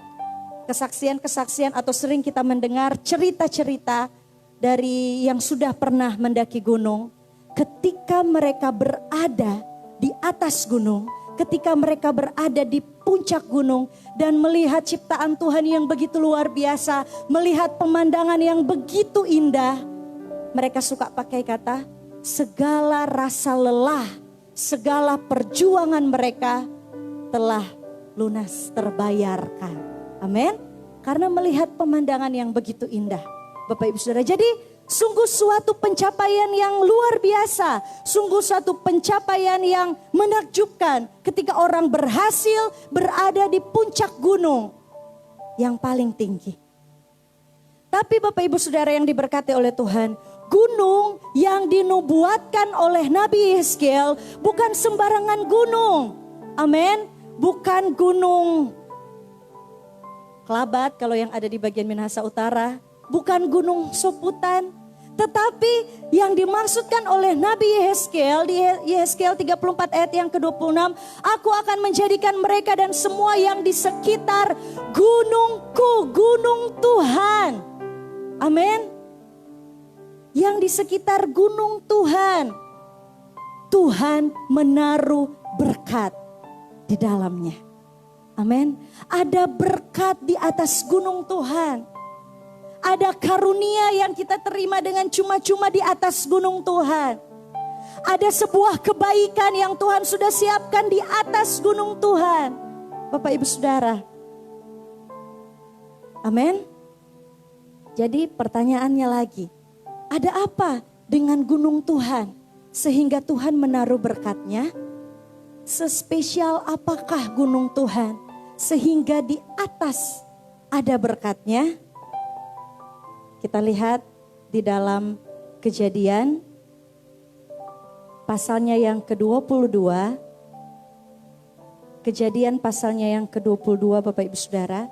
kesaksian-kesaksian atau sering kita mendengar cerita-cerita dari yang sudah pernah mendaki gunung. Ketika mereka berada di atas gunung, ketika mereka berada di puncak gunung dan melihat ciptaan Tuhan yang begitu luar biasa, melihat pemandangan yang begitu indah, mereka suka pakai kata, segala rasa lelah, segala perjuangan mereka telah lunas terbayarkan. Amin. Karena melihat pemandangan yang begitu indah. Bapak Ibu Saudara, jadi sungguh suatu pencapaian yang luar biasa. Sungguh suatu pencapaian yang menakjubkan ketika orang berhasil berada di puncak gunung yang paling tinggi. Tapi Bapak Ibu Saudara yang diberkati oleh Tuhan, gunung yang dinubuatkan oleh Nabi Yeskiel bukan sembarangan gunung. Amin. Bukan gunung Kelabat kalau yang ada di bagian Minahasa Utara. Bukan gunung Soputan. Tetapi yang dimaksudkan oleh Nabi Yeskiel di Yeskiel 34 ayat yang ke-26. Aku akan menjadikan mereka dan semua yang di sekitar gunungku, gunung Tuhan. Amin. Yang di sekitar gunung Tuhan. Tuhan menaruh berkat di dalamnya. Amin. Ada berkat di atas gunung Tuhan. Ada karunia yang kita terima dengan cuma-cuma di atas gunung Tuhan. Ada sebuah kebaikan yang Tuhan sudah siapkan di atas gunung Tuhan. Bapak Ibu Saudara. Amin. Jadi pertanyaannya lagi. Ada apa dengan gunung Tuhan? Sehingga Tuhan menaruh berkatnya. Sespesial apakah gunung Tuhan? Sehingga di atas ada berkatnya. Kita lihat di dalam Kejadian pasalnya yang ke-22. Kejadian pasalnya yang ke-22 Bapak Ibu Saudara.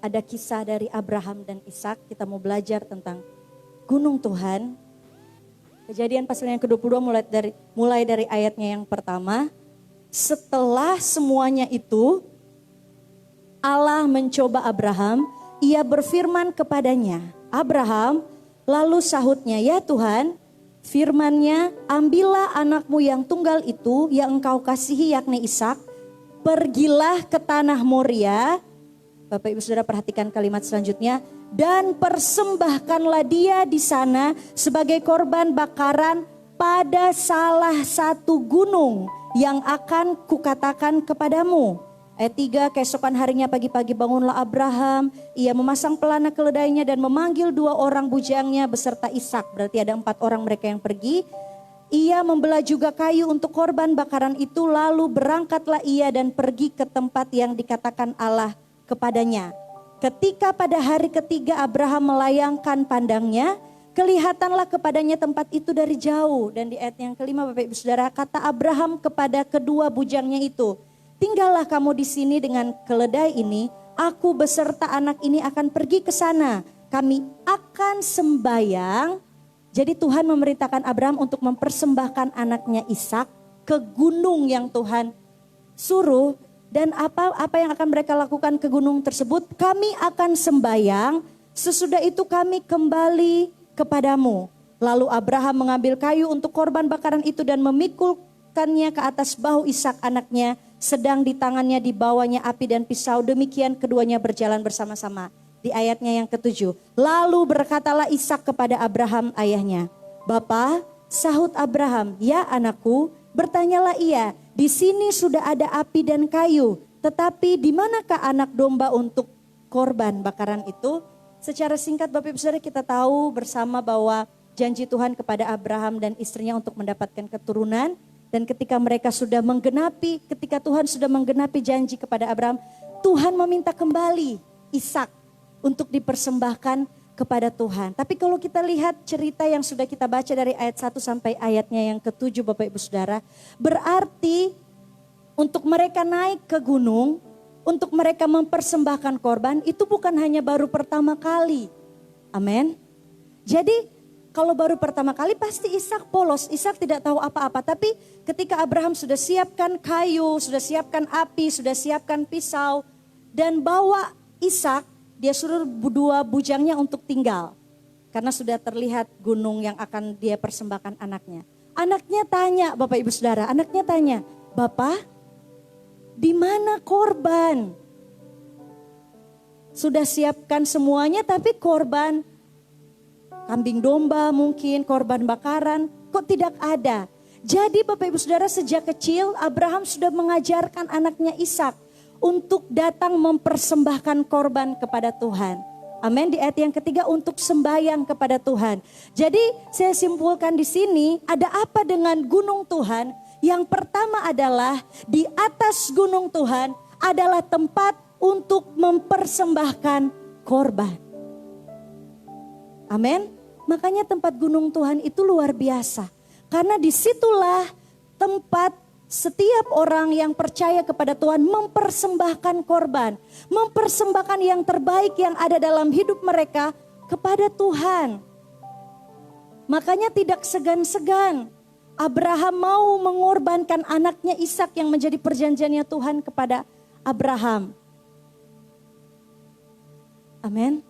Ada kisah dari Abraham dan Ishak. Kita mau belajar tentang gunung Tuhan. Kejadian pasalnya yang ke-22 mulai dari ayatnya yang pertama. Setelah semuanya itu, Allah mencoba Abraham, ia berfirman kepadanya, Abraham, lalu sahutnya, ya Tuhan, firman-Nya, ambillah anakmu yang tunggal itu yang engkau kasihi yakni Ishak, pergilah ke tanah Moria. Bapak Ibu Saudara perhatikan kalimat selanjutnya, dan persembahkanlah dia di sana sebagai korban bakaran pada salah satu gunung yang akan kukatakan kepadamu. Ayat 3, keesokan harinya pagi-pagi bangunlah Abraham, ia memasang pelana keledainya dan memanggil 2 orang bujangnya beserta Ishak. Berarti ada 4 orang mereka yang pergi. Ia membelah juga kayu untuk korban bakaran itu, lalu berangkatlah ia dan pergi ke tempat yang dikatakan Allah kepadanya. Ketika pada hari ketiga Abraham melayangkan pandangnya, kelihatanlah kepadanya tempat itu dari jauh. Dan di ayat yang kelima Bapak Ibu Saudara, kata Abraham kepada kedua bujangnya itu, tinggallah kamu di sini dengan keledai ini, aku beserta anak ini akan pergi ke sana. Kami akan sembayang. Jadi Tuhan memerintahkan Abraham untuk mempersembahkan anaknya Ishak ke gunung yang Tuhan suruh. Dan apa yang akan mereka lakukan ke gunung tersebut? Kami akan sembayang, sesudah itu kami kembali kepadamu. Lalu Abraham mengambil kayu untuk korban bakaran itu dan memikulkannya ke atas bahu Ishak anaknya, sedang di tangannya dibawanya api dan pisau. Demikian keduanya berjalan bersama-sama. Di ayatnya yang ke-7. Lalu berkatalah Ishak kepada Abraham ayahnya, Bapa, sahut Abraham, ya anakku. Bertanyalah ia, di sini sudah ada api dan kayu, tetapi di manakah anak domba untuk korban bakaran itu? Secara singkat Bapak Ibu Saudara, kita tahu bersama bahwa janji Tuhan kepada Abraham dan istrinya untuk mendapatkan keturunan. Dan ketika Tuhan sudah menggenapi janji kepada Abraham, Tuhan meminta kembali Ishak untuk dipersembahkan kepada Tuhan. Tapi kalau kita lihat cerita yang sudah kita baca dari ayat 1 sampai ayatnya yang ke-7 Bapak Ibu Saudara, berarti untuk mereka naik ke gunung, untuk mereka mempersembahkan korban, itu bukan hanya baru pertama kali. Amin. Jadi kalau baru pertama kali pasti Ishak polos, Ishak tidak tahu apa-apa. Tapi ketika Abraham sudah siapkan kayu, sudah siapkan api, sudah siapkan pisau, dan bawa Ishak, dia suruh 2 bujangnya untuk tinggal. Karena sudah terlihat gunung yang akan dia persembahkan anaknya. Anaknya tanya, Bapak Ibu Saudara, anaknya tanya, Bapak, di mana korban? Sudah siapkan semuanya tapi korban kambing domba mungkin, korban bakaran, kok tidak ada. Jadi Bapak Ibu Saudara, sejak kecil Abraham sudah mengajarkan anaknya Ishak untuk datang mempersembahkan korban kepada Tuhan. Amin. Di ayat yang ketiga, untuk sembahyang kepada Tuhan. Jadi saya simpulkan di sini, ada apa dengan gunung Tuhan? Yang pertama adalah di atas gunung Tuhan adalah tempat untuk mempersembahkan korban. Amin. Makanya tempat gunung Tuhan itu luar biasa. Karena disitulah tempat setiap orang yang percaya kepada Tuhan mempersembahkan korban. Mempersembahkan yang terbaik yang ada dalam hidup mereka kepada Tuhan. Makanya tidak segan-segan Abraham mau mengorbankan anaknya Ishak yang menjadi perjanjiannya Tuhan kepada Abraham. Amin.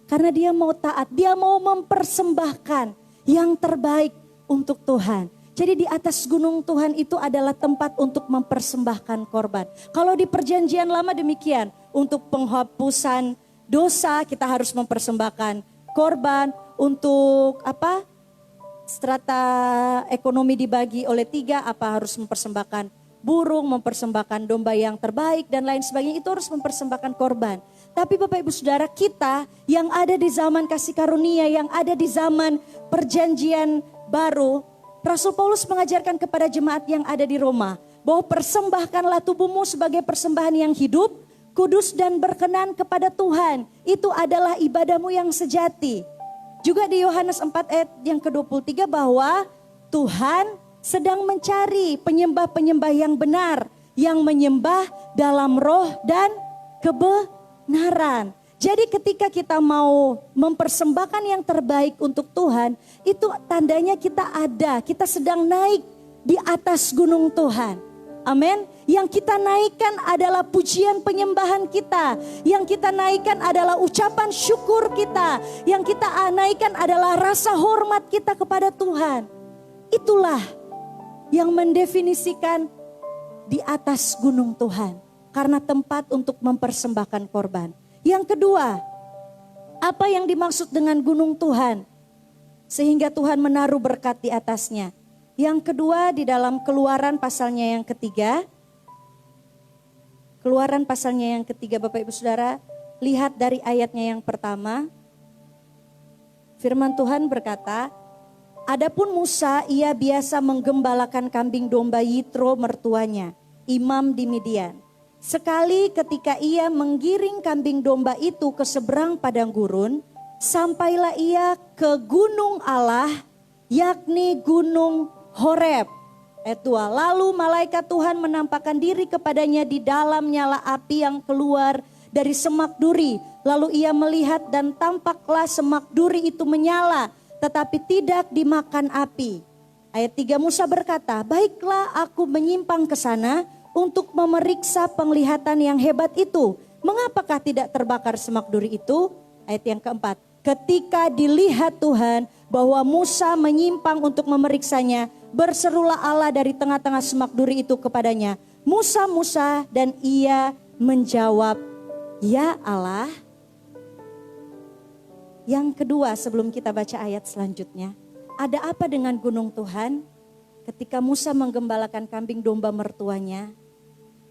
Karena dia mau taat, dia mau mempersembahkan yang terbaik untuk Tuhan. Jadi di atas gunung Tuhan itu adalah tempat untuk mempersembahkan korban. Kalau di perjanjian lama demikian, untuk penghapusan dosa kita harus mempersembahkan korban. Untuk apa? Strata ekonomi dibagi oleh 3, apa harus mempersembahkan burung, mempersembahkan domba yang terbaik dan lain sebagainya, itu harus mempersembahkan korban. Tapi Bapak Ibu Saudara, kita yang ada di zaman kasih karunia, yang ada di zaman perjanjian baru, Rasul Paulus mengajarkan kepada jemaat yang ada di Roma bahwa persembahkanlah tubuhmu sebagai persembahan yang hidup, kudus dan berkenan kepada Tuhan. Itu adalah ibadahmu yang sejati. Juga di Yohanes 4 ayat yang ke-23 bahwa Tuhan sedang mencari penyembah-penyembah yang benar, yang menyembah dalam roh dan kebenaran. Jadi ketika kita mau mempersembahkan yang terbaik untuk Tuhan, itu tandanya kita sedang naik di atas gunung Tuhan. Amin. Yang kita naikkan adalah pujian penyembahan kita. Yang kita naikkan adalah ucapan syukur kita. Yang kita naikkan adalah rasa hormat kita kepada Tuhan. Itulah yang mendefinisikan di atas gunung Tuhan. Karena tempat untuk mempersembahkan korban. Yang kedua, apa yang dimaksud dengan gunung Tuhan? Sehingga Tuhan menaruh berkat di atasnya. Yang kedua di dalam Keluaran pasalnya yang ketiga. Keluaran pasalnya yang ketiga Bapak Ibu Saudara. Lihat dari ayatnya yang pertama. Firman Tuhan berkata, adapun Musa ia biasa menggembalakan kambing domba Yitro mertuanya, imam di Midian. Sekali ketika ia menggiring kambing domba itu ke seberang padang gurun, sampailah ia ke gunung Allah, yakni gunung Horeb. Ayat 2, lalu malaikat Tuhan menampakkan diri kepadanya di dalam nyala api yang keluar dari semak duri. Lalu ia melihat dan tampaklah semak duri itu menyala, tetapi tidak dimakan api. Ayat 3, Musa berkata, baiklah aku menyimpang ke sana untuk memeriksa penglihatan yang hebat itu. Mengapakah tidak terbakar semak duri itu? Ayat yang keempat. Ketika dilihat Tuhan bahwa Musa menyimpang untuk memeriksanya, berserulah Allah dari tengah-tengah semak duri itu kepadanya, Musa, Musa, dan ia menjawab, ya Allah. Yang kedua sebelum kita baca ayat selanjutnya, ada apa dengan gunung Tuhan? Ketika Musa menggembalakan kambing domba mertuanya,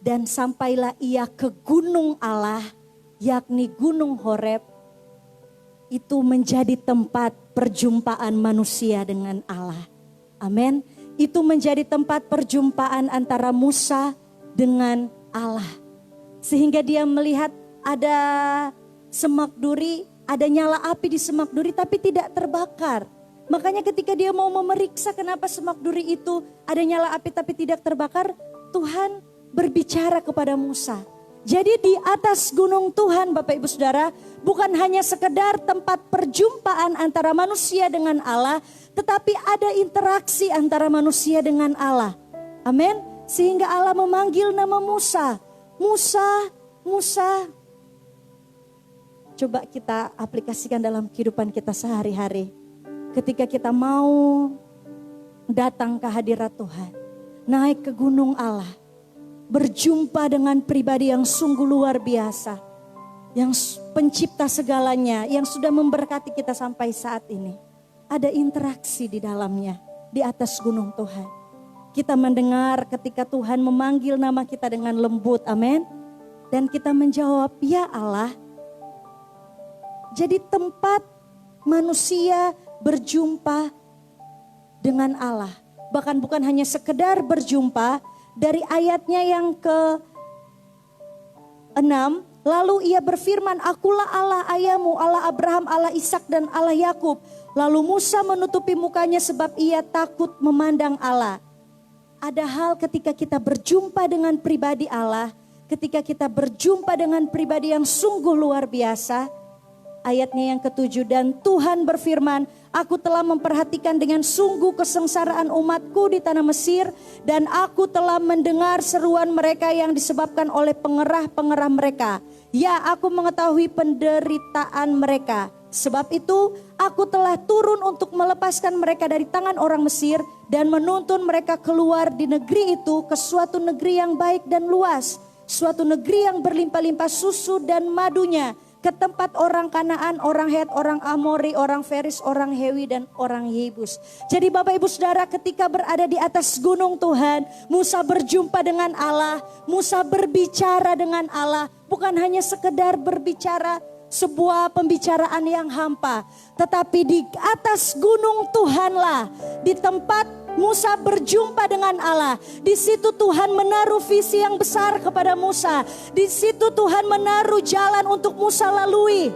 dan sampailah ia ke gunung Allah, yakni gunung Horeb, itu menjadi tempat perjumpaan manusia dengan Allah. Amin. Itu menjadi tempat perjumpaan antara Musa dengan Allah. Sehingga dia melihat ada semak duri, ada nyala api di semak duri tapi tidak terbakar. Makanya ketika dia mau memeriksa kenapa semak duri itu ada nyala api tapi tidak terbakar, Tuhan berbicara kepada Musa. Jadi di atas gunung Tuhan Bapak Ibu Saudara bukan hanya sekedar tempat perjumpaan antara manusia dengan Allah, tetapi ada interaksi antara manusia dengan Allah. Amin. Sehingga Allah memanggil nama Musa. Musa, Musa. Coba kita aplikasikan dalam kehidupan kita sehari-hari. Ketika kita mau datang ke hadirat Tuhan, naik ke gunung Allah, berjumpa dengan pribadi yang sungguh luar biasa, yang pencipta segalanya, yang sudah memberkati kita sampai saat ini. Ada interaksi di dalamnya, di atas gunung Tuhan. Kita mendengar ketika Tuhan memanggil nama kita dengan lembut, amin. Dan kita menjawab, ya Allah. Jadi tempat manusia berjumpa dengan Allah. Bahkan bukan hanya sekedar berjumpa. Dari ayatnya yang ke-6, lalu ia berfirman, akulah Allah ayahmu, Allah Abraham, Allah Ishak dan Allah Yakub. Lalu Musa menutupi mukanya sebab ia takut memandang Allah. Ada hal ketika kita berjumpa dengan pribadi Allah, ketika kita berjumpa dengan pribadi yang sungguh luar biasa. Ayatnya yang ke-7, dan Tuhan berfirman, aku telah memperhatikan dengan sungguh kesengsaraan umatku di tanah Mesir, dan aku telah mendengar seruan mereka yang disebabkan oleh pengerah-pengerah mereka. Ya, aku mengetahui penderitaan mereka. Sebab itu aku telah turun untuk melepaskan mereka dari tangan orang Mesir dan menuntun mereka keluar di negeri itu ke suatu negeri yang baik dan luas. Suatu negeri yang berlimpah-limpah susu dan madunya. Ke tempat orang Kanaan, orang Het, orang Amori, orang Feris, orang Hewi dan orang Yebus. Jadi Bapak Ibu Saudara ketika berada di atas gunung Tuhan, Musa berjumpa dengan Allah, Musa berbicara dengan Allah. Bukan hanya sekedar berbicara sebuah pembicaraan yang hampa. Tetapi di atas gunung Tuhanlah, di tempat Musa berjumpa dengan Allah. Di situ Tuhan menaruh visi yang besar kepada Musa. Di situ Tuhan menaruh jalan untuk Musa lalui.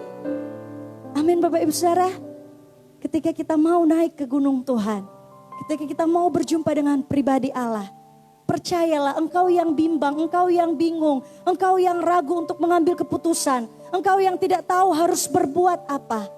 Amin Bapak Ibu Saudara. Ketika kita mau naik ke gunung Tuhan, ketika kita mau berjumpa dengan pribadi Allah, percayalah, engkau yang bimbang, engkau yang bingung, engkau yang ragu untuk mengambil keputusan, engkau yang tidak tahu harus berbuat apa.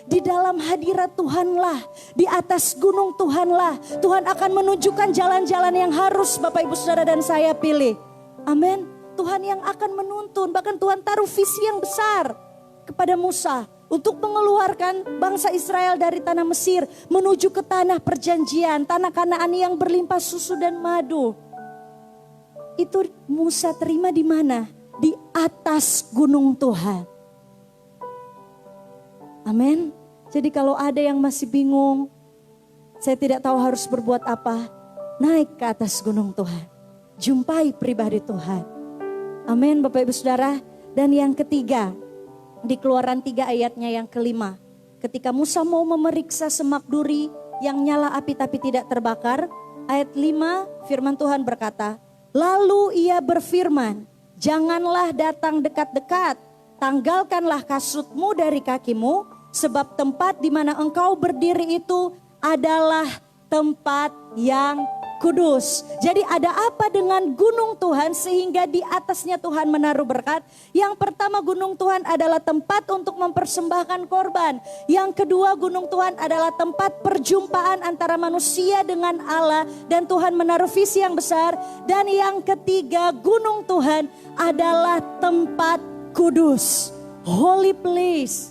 Di dalam hadirat Tuhanlah, di atas gunung Tuhanlah, Tuhan akan menunjukkan jalan-jalan yang harus Bapak Ibu Saudara dan saya pilih. Amin. Tuhan yang akan menuntun, bahkan Tuhan taruh visi yang besar kepada Musa untuk mengeluarkan bangsa Israel dari tanah Mesir menuju ke tanah perjanjian, tanah Kanaan yang berlimpah susu dan madu. Itu Musa terima di mana? Di atas gunung Tuhan. Amin. Jadi kalau ada yang masih bingung, saya tidak tahu harus berbuat apa, naik ke atas gunung Tuhan. Jumpai pribadi Tuhan. Amin Bapak Ibu Saudara. Dan yang ketiga, di Keluaran 3 ayatnya yang kelima. Ketika Musa mau memeriksa semak duri yang nyala api tapi tidak terbakar. Ayat 5 firman Tuhan berkata, lalu ia berfirman, janganlah datang dekat-dekat, tanggalkanlah kasutmu dari kakimu, sebab tempat di mana engkau berdiri itu adalah tempat yang kudus. Jadi ada apa dengan gunung Tuhan sehingga di atasnya Tuhan menaruh berkat? Yang pertama, gunung Tuhan adalah tempat untuk mempersembahkan korban. Yang kedua, gunung Tuhan adalah tempat perjumpaan antara manusia dengan Allah dan Tuhan menaruh visi yang besar. Dan yang ketiga, gunung Tuhan adalah tempat kudus, holy place.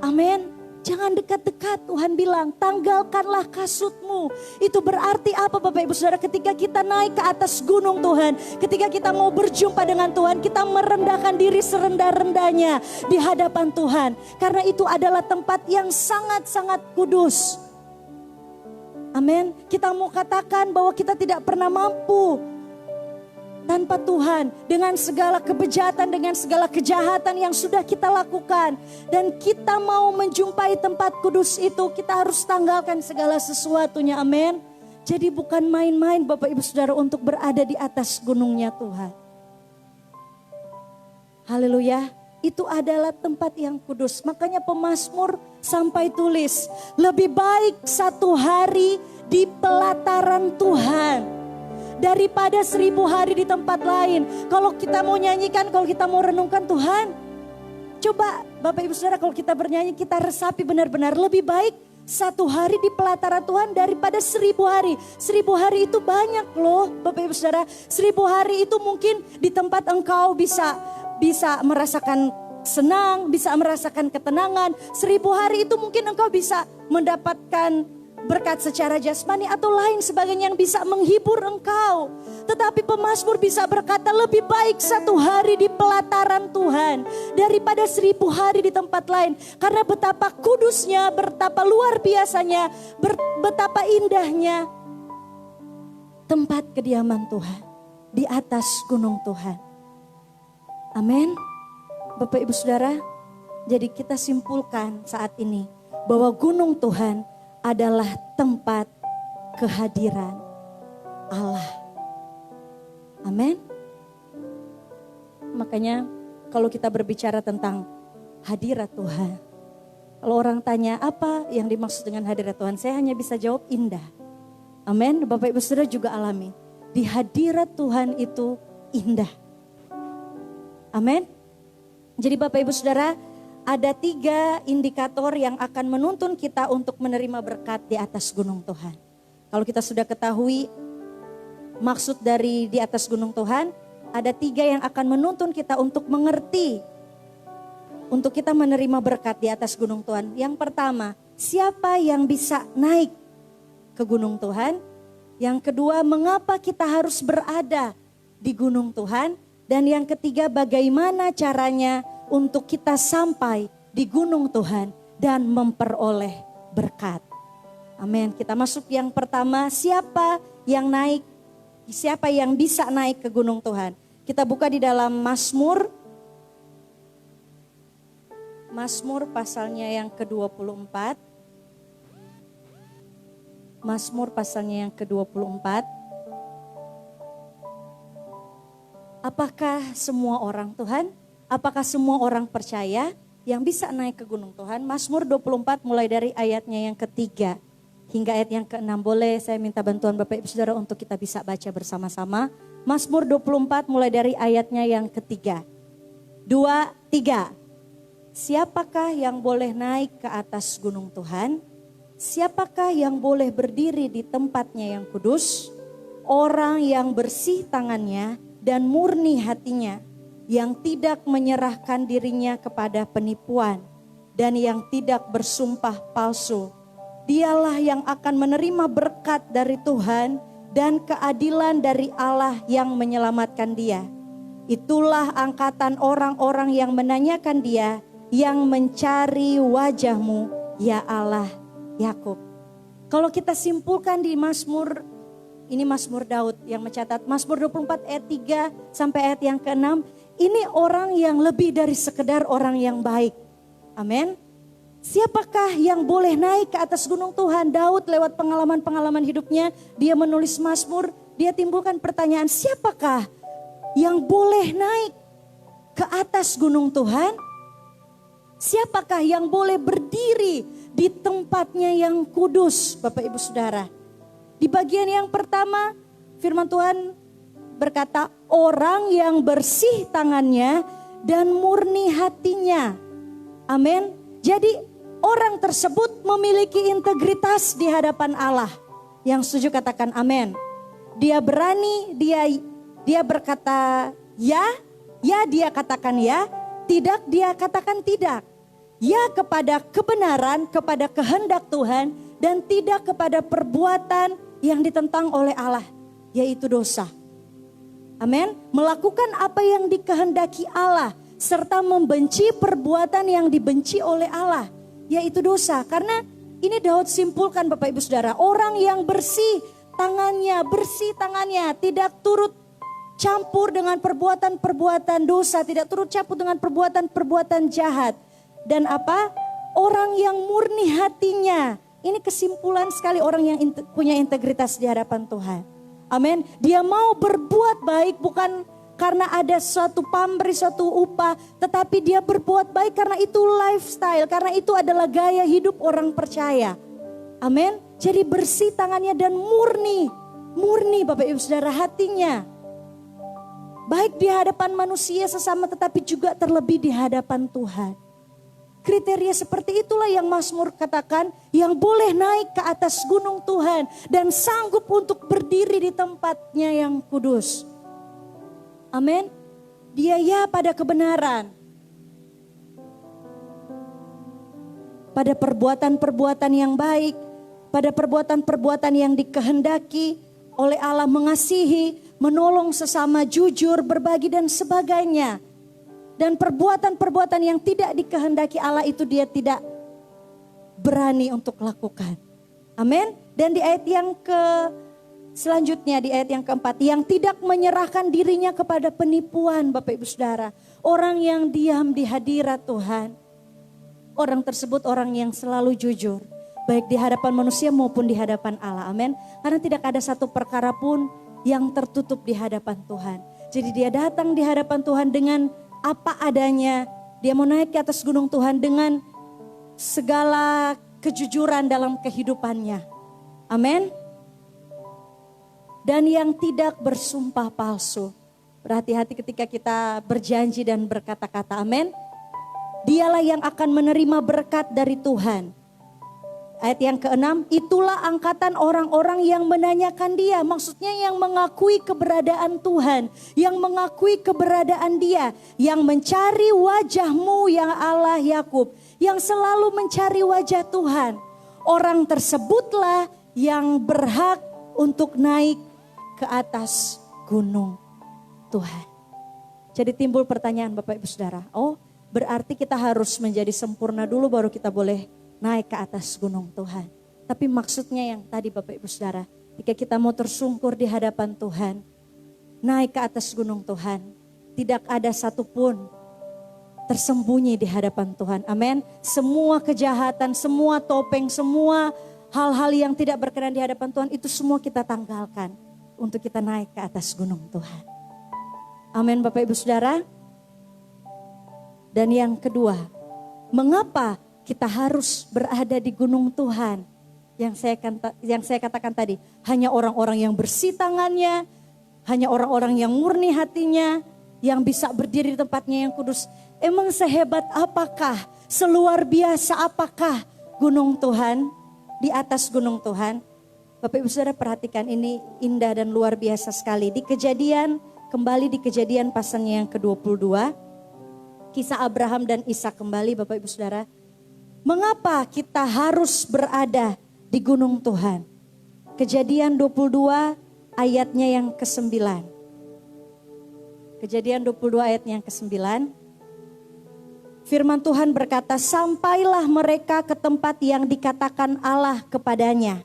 Amin. Jangan dekat-dekat, Tuhan bilang, tanggalkanlah kasutmu. Itu berarti apa Bapak Ibu Saudara? Ketika kita naik ke atas gunung Tuhan, ketika kita mau berjumpa dengan Tuhan, kita merendahkan diri serendah-rendahnya di hadapan Tuhan. Karena itu adalah tempat yang sangat-sangat kudus. Amin. Kita mau katakan bahwa kita tidak pernah mampu tanpa Tuhan, dengan segala kebejatan, dengan segala kejahatan yang sudah kita lakukan. Dan kita mau menjumpai tempat kudus itu, kita harus tanggalkan segala sesuatunya, amin. Jadi bukan main-main Bapak Ibu Saudara untuk berada di atas gunungnya Tuhan. Haleluya, itu adalah tempat yang kudus. Makanya pemazmur sampai tulis, lebih baik satu hari di pelataran Tuhan daripada 1000 hari di tempat lain. Kalau kita mau nyanyikan, kalau kita mau renungkan Tuhan, coba Bapak Ibu Saudara, kalau kita bernyanyi, kita resapi benar-benar. Lebih baik satu hari di pelataran Tuhan daripada 1000 hari. 1000 hari itu banyak loh Bapak Ibu Saudara. 1000 hari itu mungkin di tempat engkau bisa merasakan senang, bisa merasakan ketenangan. 1000 hari itu mungkin engkau bisa mendapatkan berkat secara jasmani atau lain sebagainya yang bisa menghibur engkau. Tetapi pemazmur bisa berkata, lebih baik satu hari di pelataran Tuhan daripada 1000 hari di tempat lain. Karena betapa kudusnya, betapa luar biasanya, betapa indahnya tempat kediaman Tuhan di atas gunung Tuhan. Amin. Bapak Ibu Saudara, jadi kita simpulkan saat ini bahwa gunung Tuhan adalah tempat kehadiran Allah. Amin. Makanya kalau kita berbicara tentang hadirat Tuhan, kalau orang tanya apa yang dimaksud dengan hadirat Tuhan, saya hanya bisa jawab indah. Amin. Bapak Ibu Saudara juga alami. Di hadirat Tuhan itu indah. Amin. Jadi Bapak Ibu Saudara, ada 3 indikator yang akan menuntun kita untuk menerima berkat di atas gunung Tuhan. Kalau kita sudah ketahui maksud dari di atas gunung Tuhan, ada 3 yang akan menuntun kita untuk mengerti, untuk kita menerima berkat di atas gunung Tuhan. Yang pertama, siapa yang bisa naik ke gunung Tuhan? Yang kedua, mengapa kita harus berada di gunung Tuhan? Dan yang ketiga, bagaimana caranya untuk kita sampai di gunung Tuhan dan memperoleh berkat. Amin. Kita masuk yang pertama, siapa yang bisa naik ke gunung Tuhan. Kita buka di dalam Mazmur pasalnya yang ke-24. Mazmur pasalnya yang ke-24. Apakah semua orang Tuhan? Apakah semua orang percaya yang bisa naik ke gunung Tuhan? Mazmur 24 mulai dari ayatnya yang ketiga hingga ayat yang ke-6. Boleh saya minta bantuan Bapak Ibu Saudara untuk kita bisa baca bersama-sama. Mazmur 24 mulai dari ayatnya yang ketiga. 2, 3. Siapakah yang boleh naik ke atas gunung Tuhan? Siapakah yang boleh berdiri di tempatnya yang kudus? Orang yang bersih tangannya dan murni hatinya, yang tidak menyerahkan dirinya kepada penipuan dan yang tidak bersumpah palsu. Dialah yang akan menerima berkat dari Tuhan dan keadilan dari Allah yang menyelamatkan dia. Itulah angkatan orang-orang yang menanyakan dia, yang mencari wajah-Mu, ya Allah Yakub. Kalau kita simpulkan di Mazmur, ini Mazmur Daud yang mencatat Mazmur 24 ayat 3 sampai ayat yang ke-6. Ini orang yang lebih dari sekedar orang yang baik. Amin. Siapakah yang boleh naik ke atas gunung Tuhan? Daud lewat pengalaman-pengalaman hidupnya, dia menulis Mazmur, dia timbulkan pertanyaan, siapakah yang boleh naik ke atas gunung Tuhan? Siapakah yang boleh berdiri di tempatnya yang kudus, Bapak Ibu Saudara? Di bagian yang pertama, firman Tuhan berkata, orang yang bersih tangannya dan murni hatinya. Amin. Jadi orang tersebut memiliki integritas di hadapan Allah. Yang setuju katakan amin. Dia berani, dia berkata ya dia katakan ya, tidak dia katakan tidak. Ya kepada kebenaran, kepada kehendak Tuhan, dan tidak kepada perbuatan yang ditentang oleh Allah, yaitu dosa. Amin. Melakukan apa yang dikehendaki Allah, serta membenci perbuatan yang dibenci oleh Allah, yaitu dosa. Karena ini Daud simpulkan Bapak Ibu Saudara, orang yang bersih tangannya, tidak turut campur dengan perbuatan-perbuatan dosa, tidak turut campur dengan perbuatan-perbuatan jahat. Dan apa? Orang yang murni hatinya. Ini kesimpulan sekali orang yang punya integritas di hadapan Tuhan. Amin. Dia mau berbuat baik bukan karena ada suatu pamrih, suatu upah. Tetapi dia berbuat baik karena itu lifestyle. Karena itu adalah gaya hidup orang percaya. Amin. Jadi bersih tangannya dan murni. Murni Bapak Ibu Saudara hatinya. Baik di hadapan manusia sesama tetapi juga terlebih di hadapan Tuhan. Kriteria seperti itulah yang Mazmur katakan, yang boleh naik ke atas gunung Tuhan dan sanggup untuk berdiri di tempatnya yang kudus. Amin. Dia ya pada kebenaran. Pada perbuatan-perbuatan yang baik, pada perbuatan-perbuatan yang dikehendaki oleh Allah, mengasihi, menolong sesama, jujur, berbagi dan sebagainya. Dan perbuatan-perbuatan yang tidak dikehendaki Allah itu dia tidak berani untuk lakukan. Amin. Dan di ayat yang selanjutnya, di ayat yang keempat, yang tidak menyerahkan dirinya kepada penipuan, Bapak Ibu Saudara. Orang yang diam di hadirat Tuhan. Orang tersebut orang yang selalu jujur. Baik di hadapan manusia maupun di hadapan Allah. Amin. Karena tidak ada satu perkara pun yang tertutup di hadapan Tuhan. Jadi dia datang di hadapan Tuhan dengan apa adanya. Dia mau naik ke atas gunung Tuhan dengan segala kejujuran dalam kehidupannya. Amin. Dan yang tidak bersumpah palsu. Berhati-hati ketika kita berjanji dan berkata-kata. Amin. Dialah yang akan menerima berkat dari Tuhan. Ayat yang ke-6, itulah angkatan orang-orang yang menanyakan dia. Maksudnya yang mengakui keberadaan Tuhan. Yang mengakui keberadaan dia. Yang mencari wajah-Mu ya Allah Yakub. Yang selalu mencari wajah Tuhan. Orang tersebutlah yang berhak untuk naik ke atas gunung Tuhan. Jadi timbul pertanyaan Bapak Ibu Saudara. Oh berarti kita harus menjadi sempurna dulu baru kita boleh naik ke atas gunung Tuhan. Tapi maksudnya yang tadi Bapak Ibu Saudara, ketika kita mau tersungkur di hadapan Tuhan, naik ke atas gunung Tuhan, tidak ada satupun tersembunyi di hadapan Tuhan. Amin. Semua kejahatan, semua topeng, semua hal-hal yang tidak berkenan di hadapan Tuhan itu semua kita tanggalkan untuk kita naik ke atas gunung Tuhan. Amin Bapak Ibu Saudara. Dan yang kedua, mengapa kita harus berada di gunung Tuhan? Yang saya katakan tadi, hanya orang-orang yang bersih tangannya, hanya orang-orang yang murni hatinya, yang bisa berdiri di tempatnya yang kudus. Emang sehebat apakah, seluar biasa apakah gunung Tuhan, di atas gunung Tuhan? Bapak Ibu Saudara perhatikan, ini indah dan luar biasa sekali. Kembali di Kejadian pasalnya yang ke-22. Kisah Abraham dan Ishak kembali Bapak Ibu Saudara. Mengapa kita harus berada di gunung Tuhan? Kejadian 22 ayatnya yang ke-9. Kejadian 22 ayatnya yang ke-9. Firman Tuhan berkata, sampailah mereka ke tempat yang dikatakan Allah kepadanya.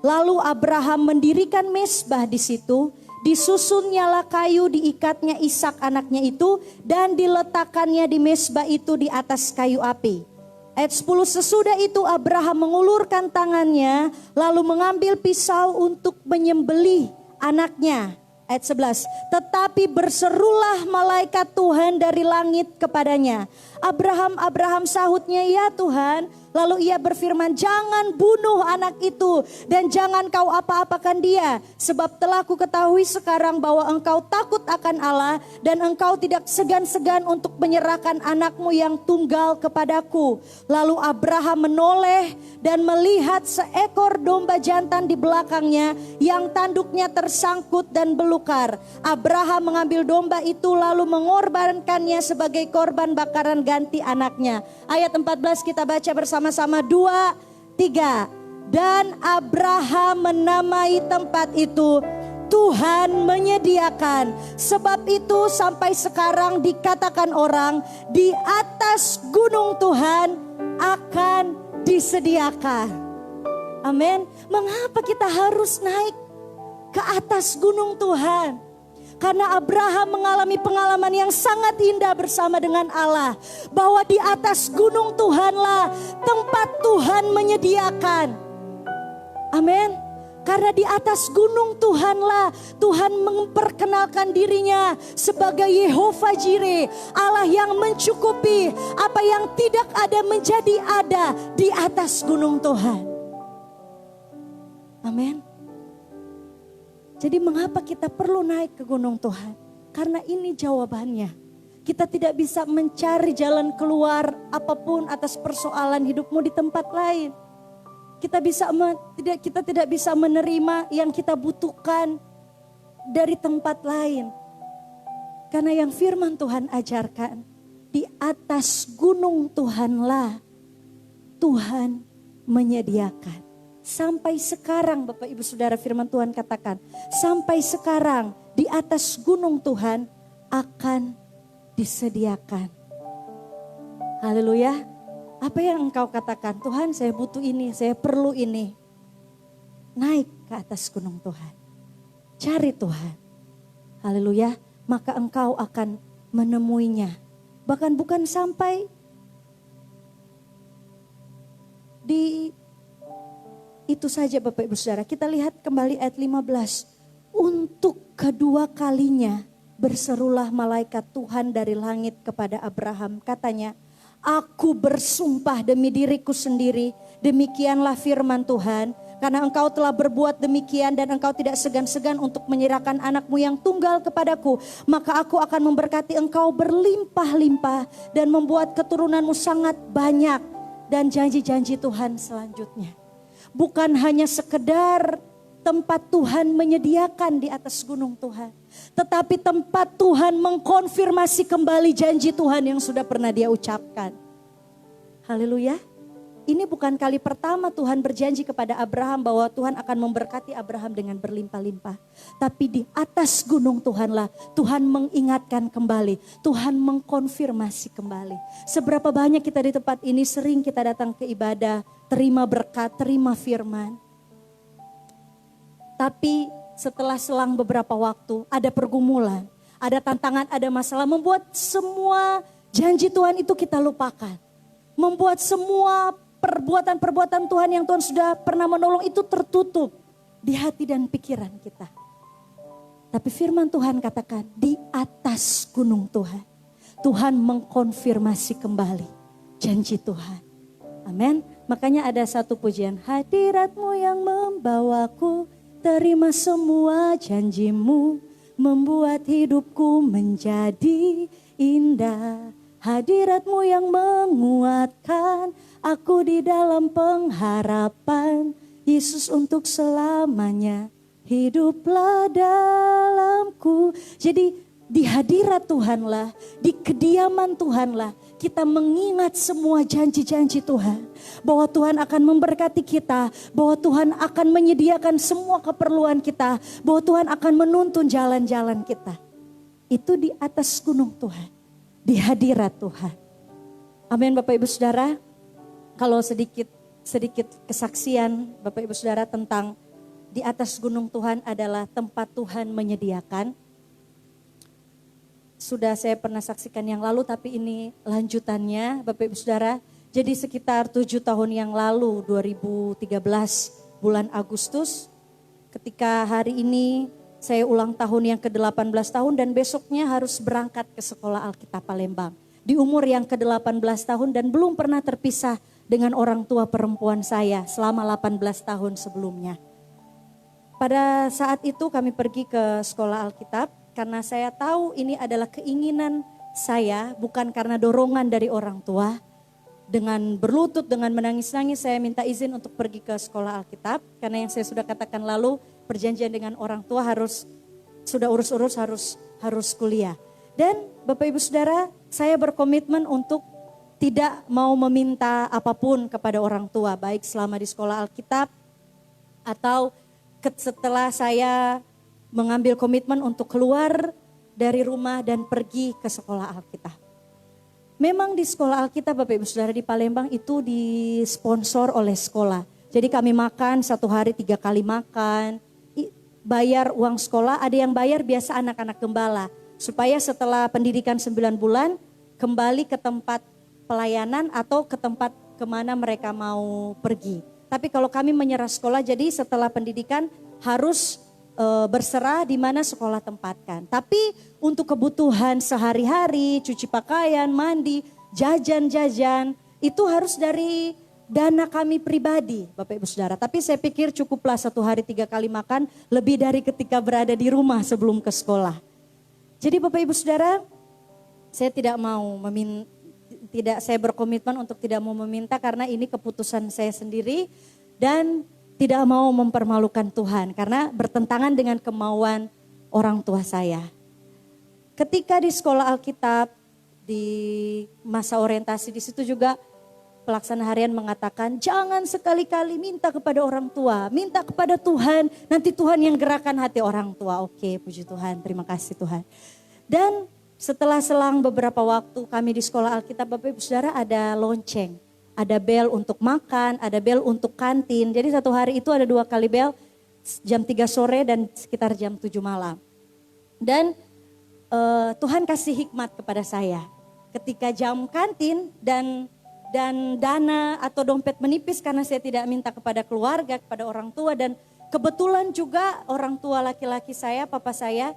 Lalu Abraham mendirikan mezbah di situ, disusunnyalah kayu, diikatnya Ishak anaknya itu, dan diletakkannya di mezbah itu di atas kayu api. Ayat 10, sesudah itu Abraham mengulurkan tangannya, lalu mengambil pisau untuk menyembelih anaknya. Ayat 11, tetapi berserulah malaikat Tuhan dari langit kepadanya. Abraham, Abraham, sahutnya, ya Tuhan. Lalu ia berfirman, jangan bunuh anak itu dan jangan kau apa-apakan dia. Sebab telah ku ketahui sekarang bahwa engkau takut akan Allah dan engkau tidak segan-segan untuk menyerahkan anakmu yang tunggal kepadaku. Lalu Abraham menoleh dan melihat seekor domba jantan di belakangnya yang tanduknya tersangkut dan belukar. Abraham mengambil domba itu lalu mengorbankannya sebagai korban bakaran ganti anaknya. Ayat 14 kita baca bersama-sama, 2, 3. Dan Abraham menamai tempat itu Tuhan menyediakan. Sebab itu sampai sekarang dikatakan orang, di atas gunung Tuhan akan disediakan. Amin. Mengapa kita harus naik ke atas gunung Tuhan? Karena Abraham mengalami pengalaman yang sangat indah bersama dengan Allah. Bahwa di atas gunung Tuhanlah tempat Tuhan menyediakan. Amin. Karena di atas gunung Tuhanlah Tuhan memperkenalkan dirinya sebagai Yehova Jireh, Allah yang mencukupi apa yang tidak ada menjadi ada di atas gunung Tuhan. Amin. Jadi mengapa kita perlu naik ke gunung Tuhan? Karena ini jawabannya. Kita tidak bisa mencari jalan keluar apapun atas persoalan hidupmu di tempat lain. Kita tidak bisa menerima yang kita butuhkan dari tempat lain. Karena yang firman Tuhan ajarkan, di atas gunung Tuhanlah Tuhan menyediakan. Sampai sekarang Bapak Ibu Saudara, firman Tuhan katakan, sampai sekarang di atas gunung Tuhan akan disediakan. Haleluya. Apa yang engkau katakan? Tuhan, saya butuh ini, saya perlu ini. Naik ke atas gunung Tuhan. Cari Tuhan. Haleluya. Maka engkau akan menemuinya. Bahkan bukan sampai di itu saja Bapak Ibu Saudara. Kita lihat kembali ayat 15. Untuk kedua kalinya berserulah malaikat Tuhan dari langit kepada Abraham. Katanya, aku bersumpah demi diriku sendiri. Demikianlah firman Tuhan. Karena engkau telah berbuat demikian dan engkau tidak segan-segan untuk menyerahkan anakmu yang tunggal kepadaku. Maka aku akan memberkati engkau berlimpah-limpah dan membuat keturunanmu sangat banyak. Dan janji-janji Tuhan selanjutnya. Bukan hanya sekedar tempat Tuhan menyediakan di atas gunung Tuhan. Tetapi tempat Tuhan mengkonfirmasi kembali janji Tuhan yang sudah pernah dia ucapkan. Haleluya. Ini bukan kali pertama Tuhan berjanji kepada Abraham bahwa Tuhan akan memberkati Abraham dengan berlimpah-limpah. Tapi di atas gunung Tuhanlah Tuhan mengingatkan kembali. Tuhan mengkonfirmasi kembali. Seberapa banyak kita di tempat ini sering kita datang ke ibadah, terima berkat, terima firman. Tapi setelah selang beberapa waktu ada pergumulan, ada tantangan, ada masalah. Membuat semua janji Tuhan itu kita lupakan. Membuat semua perbuatan-perbuatan Tuhan yang Tuhan sudah pernah menolong itu tertutup di hati dan pikiran kita. Tapi firman Tuhan katakan di atas gunung Tuhan, Tuhan mengkonfirmasi kembali janji Tuhan. Amin. Makanya ada satu pujian, hadirat-Mu yang membawaku, terima semua janji-Mu, membuat hidupku menjadi indah. Hadirat-Mu yang menguatkan aku di dalam pengharapan, Yesus untuk selamanya hiduplah dalamku. Jadi di hadirat Tuhanlah, di kediaman Tuhanlah, kita mengingat semua janji-janji Tuhan. Bahwa Tuhan akan memberkati kita, bahwa Tuhan akan menyediakan semua keperluan kita, bahwa Tuhan akan menuntun jalan-jalan kita. Itu di atas gunung Tuhan, di hadirat Tuhan. Amin Bapak Ibu Saudara. Kalau sedikit kesaksian Bapak Ibu Saudara tentang di atas gunung Tuhan adalah tempat Tuhan menyediakan. Sudah saya pernah saksikan yang lalu, tapi ini lanjutannya Bapak Ibu Saudara. Jadi sekitar 7 tahun yang lalu 2013 bulan Agustus, ketika hari ini saya ulang tahun yang ke-18 tahun dan besoknya harus berangkat ke sekolah Alkitab Palembang. Di umur yang ke-18 tahun dan belum pernah terpisah dengan orang tua perempuan saya selama 18 tahun sebelumnya. Pada saat itu kami pergi ke sekolah Alkitab karena saya tahu ini adalah keinginan saya, bukan karena dorongan dari orang tua. Dengan berlutut, dengan menangis-nangis saya minta izin untuk pergi ke sekolah Alkitab. Karena yang saya sudah katakan lalu, perjanjian dengan orang tua sudah urus-urus harus kuliah. Dan Bapak Ibu Saudara, saya berkomitmen untuk tidak mau meminta apapun kepada orang tua, baik selama di sekolah Alkitab atau setelah saya mengambil komitmen untuk keluar dari rumah dan pergi ke sekolah Alkitab. Memang di sekolah Alkitab Bapak Ibu Saudara di Palembang itu disponsor oleh sekolah. Jadi kami makan 1 hari 3 kali makan, bayar uang sekolah, ada yang bayar biasa anak-anak gembala. Supaya setelah pendidikan 9 bulan kembali ke tempat pelayanan atau ke tempat kemana mereka mau pergi. Tapi kalau kami menyerah sekolah, jadi setelah pendidikan harus berserah di mana sekolah tempatkan. Tapi untuk kebutuhan sehari-hari, cuci pakaian, mandi, jajan-jajan, itu harus dari dana kami pribadi Bapak Ibu Saudara. Tapi saya pikir cukuplah 1 hari 3 kali makan, lebih dari ketika berada di rumah sebelum ke sekolah. Jadi Bapak Ibu Saudara, saya saya berkomitmen untuk tidak mau meminta karena ini keputusan saya sendiri dan tidak mau mempermalukan Tuhan karena bertentangan dengan kemauan orang tua saya. Ketika di sekolah Alkitab, di masa orientasi di situ juga pelaksana harian mengatakan jangan sekali-kali minta kepada orang tua, minta kepada Tuhan, nanti Tuhan yang gerakan hati orang tua. Oke, puji Tuhan, terima kasih Tuhan. Dan setelah selang beberapa waktu kami di sekolah Alkitab, Bapak Ibu Saudara, ada lonceng. Ada bel untuk makan, ada bel untuk kantin. Jadi 1 hari itu ada 2 kali bel, jam 3 sore dan sekitar jam 7 malam. Dan Tuhan kasih hikmat kepada saya. Ketika jam kantin dan dana atau dompet menipis karena saya tidak minta kepada keluarga, kepada orang tua. Dan kebetulan juga orang tua laki-laki saya, papa saya,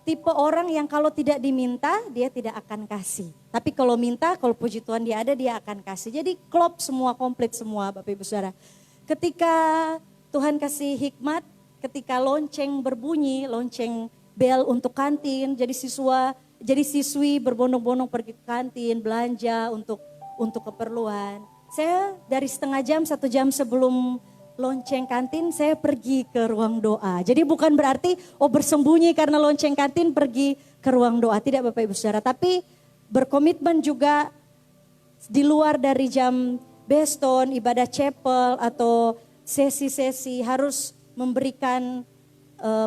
tipe orang yang kalau tidak diminta dia tidak akan kasih. Tapi kalau minta, kalau puji Tuhan dia ada, dia akan kasih. Jadi klop semua, komplit semua Bapak Ibu Saudara. Ketika Tuhan kasih hikmat, ketika lonceng berbunyi, lonceng bel untuk kantin, jadi siswi berbondong-bondong pergi ke kantin, belanja untuk keperluan. Saya dari setengah jam, 1 jam sebelum lonceng kantin saya pergi ke ruang doa. Jadi bukan berarti bersembunyi karena lonceng kantin pergi ke ruang doa. Tidak Bapak Ibu Saudara. Tapi berkomitmen juga di luar dari jam beston, ibadah chapel atau sesi-sesi harus memberikan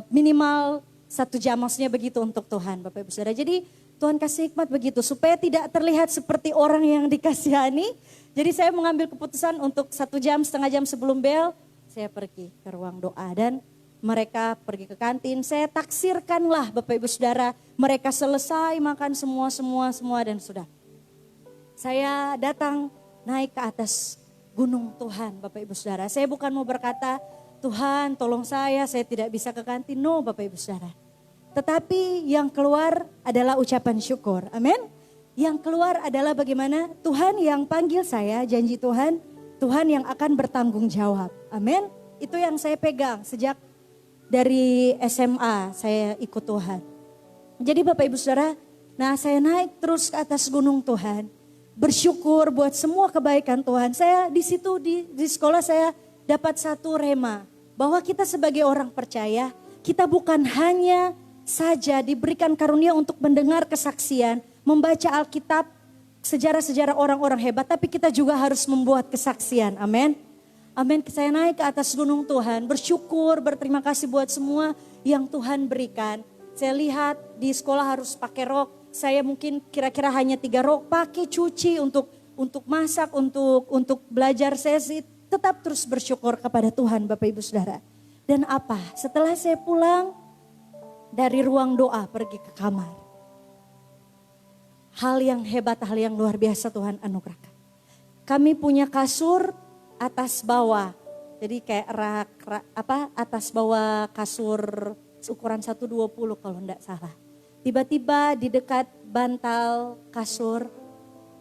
minimal 1 jam maksudnya begitu untuk Tuhan Bapak Ibu Saudara. Jadi Tuhan kasih hikmat begitu supaya tidak terlihat seperti orang yang dikasihani. Jadi saya mengambil keputusan untuk 1 jam, setengah jam sebelum bel, saya pergi ke ruang doa dan mereka pergi ke kantin. Saya taksirkanlah Bapak Ibu Saudara, mereka selesai makan semua dan sudah. Saya datang naik ke atas gunung Tuhan Bapak Ibu Saudara. Saya bukan mau berkata, Tuhan tolong saya tidak bisa ke kantin. No Bapak Ibu Saudara. Tetapi yang keluar adalah ucapan syukur. Amin. Yang keluar adalah bagaimana Tuhan yang panggil saya, janji Tuhan, Tuhan yang akan bertanggung jawab. Amin. Itu yang saya pegang sejak dari SMA saya ikut Tuhan. Jadi Bapak Ibu Saudara, nah saya naik terus ke atas gunung Tuhan. Bersyukur buat semua kebaikan Tuhan. Saya di situ di sekolah saya dapat satu rema. Bahwa kita sebagai orang percaya, kita bukan hanya saja diberikan karunia untuk mendengar kesaksian, membaca Alkitab, sejarah-sejarah orang-orang hebat, tapi kita juga harus membuat kesaksian. Amin. Amin. Saya naik ke atas gunung Tuhan, bersyukur, berterima kasih buat semua yang Tuhan berikan. Saya lihat di sekolah harus pakai rok, saya mungkin kira-kira hanya 3 rok, pakai cuci untuk masak, untuk belajar. Saya tetap terus bersyukur kepada Tuhan Bapak Ibu Saudara. Dan apa? Setelah saya pulang dari ruang doa pergi ke kamar. Hal yang hebat, hal yang luar biasa Tuhan anugerahkan. Kami punya kasur atas bawah. Jadi kayak atas bawah kasur ukuran 120 kalau enggak salah. Tiba-tiba di dekat bantal kasur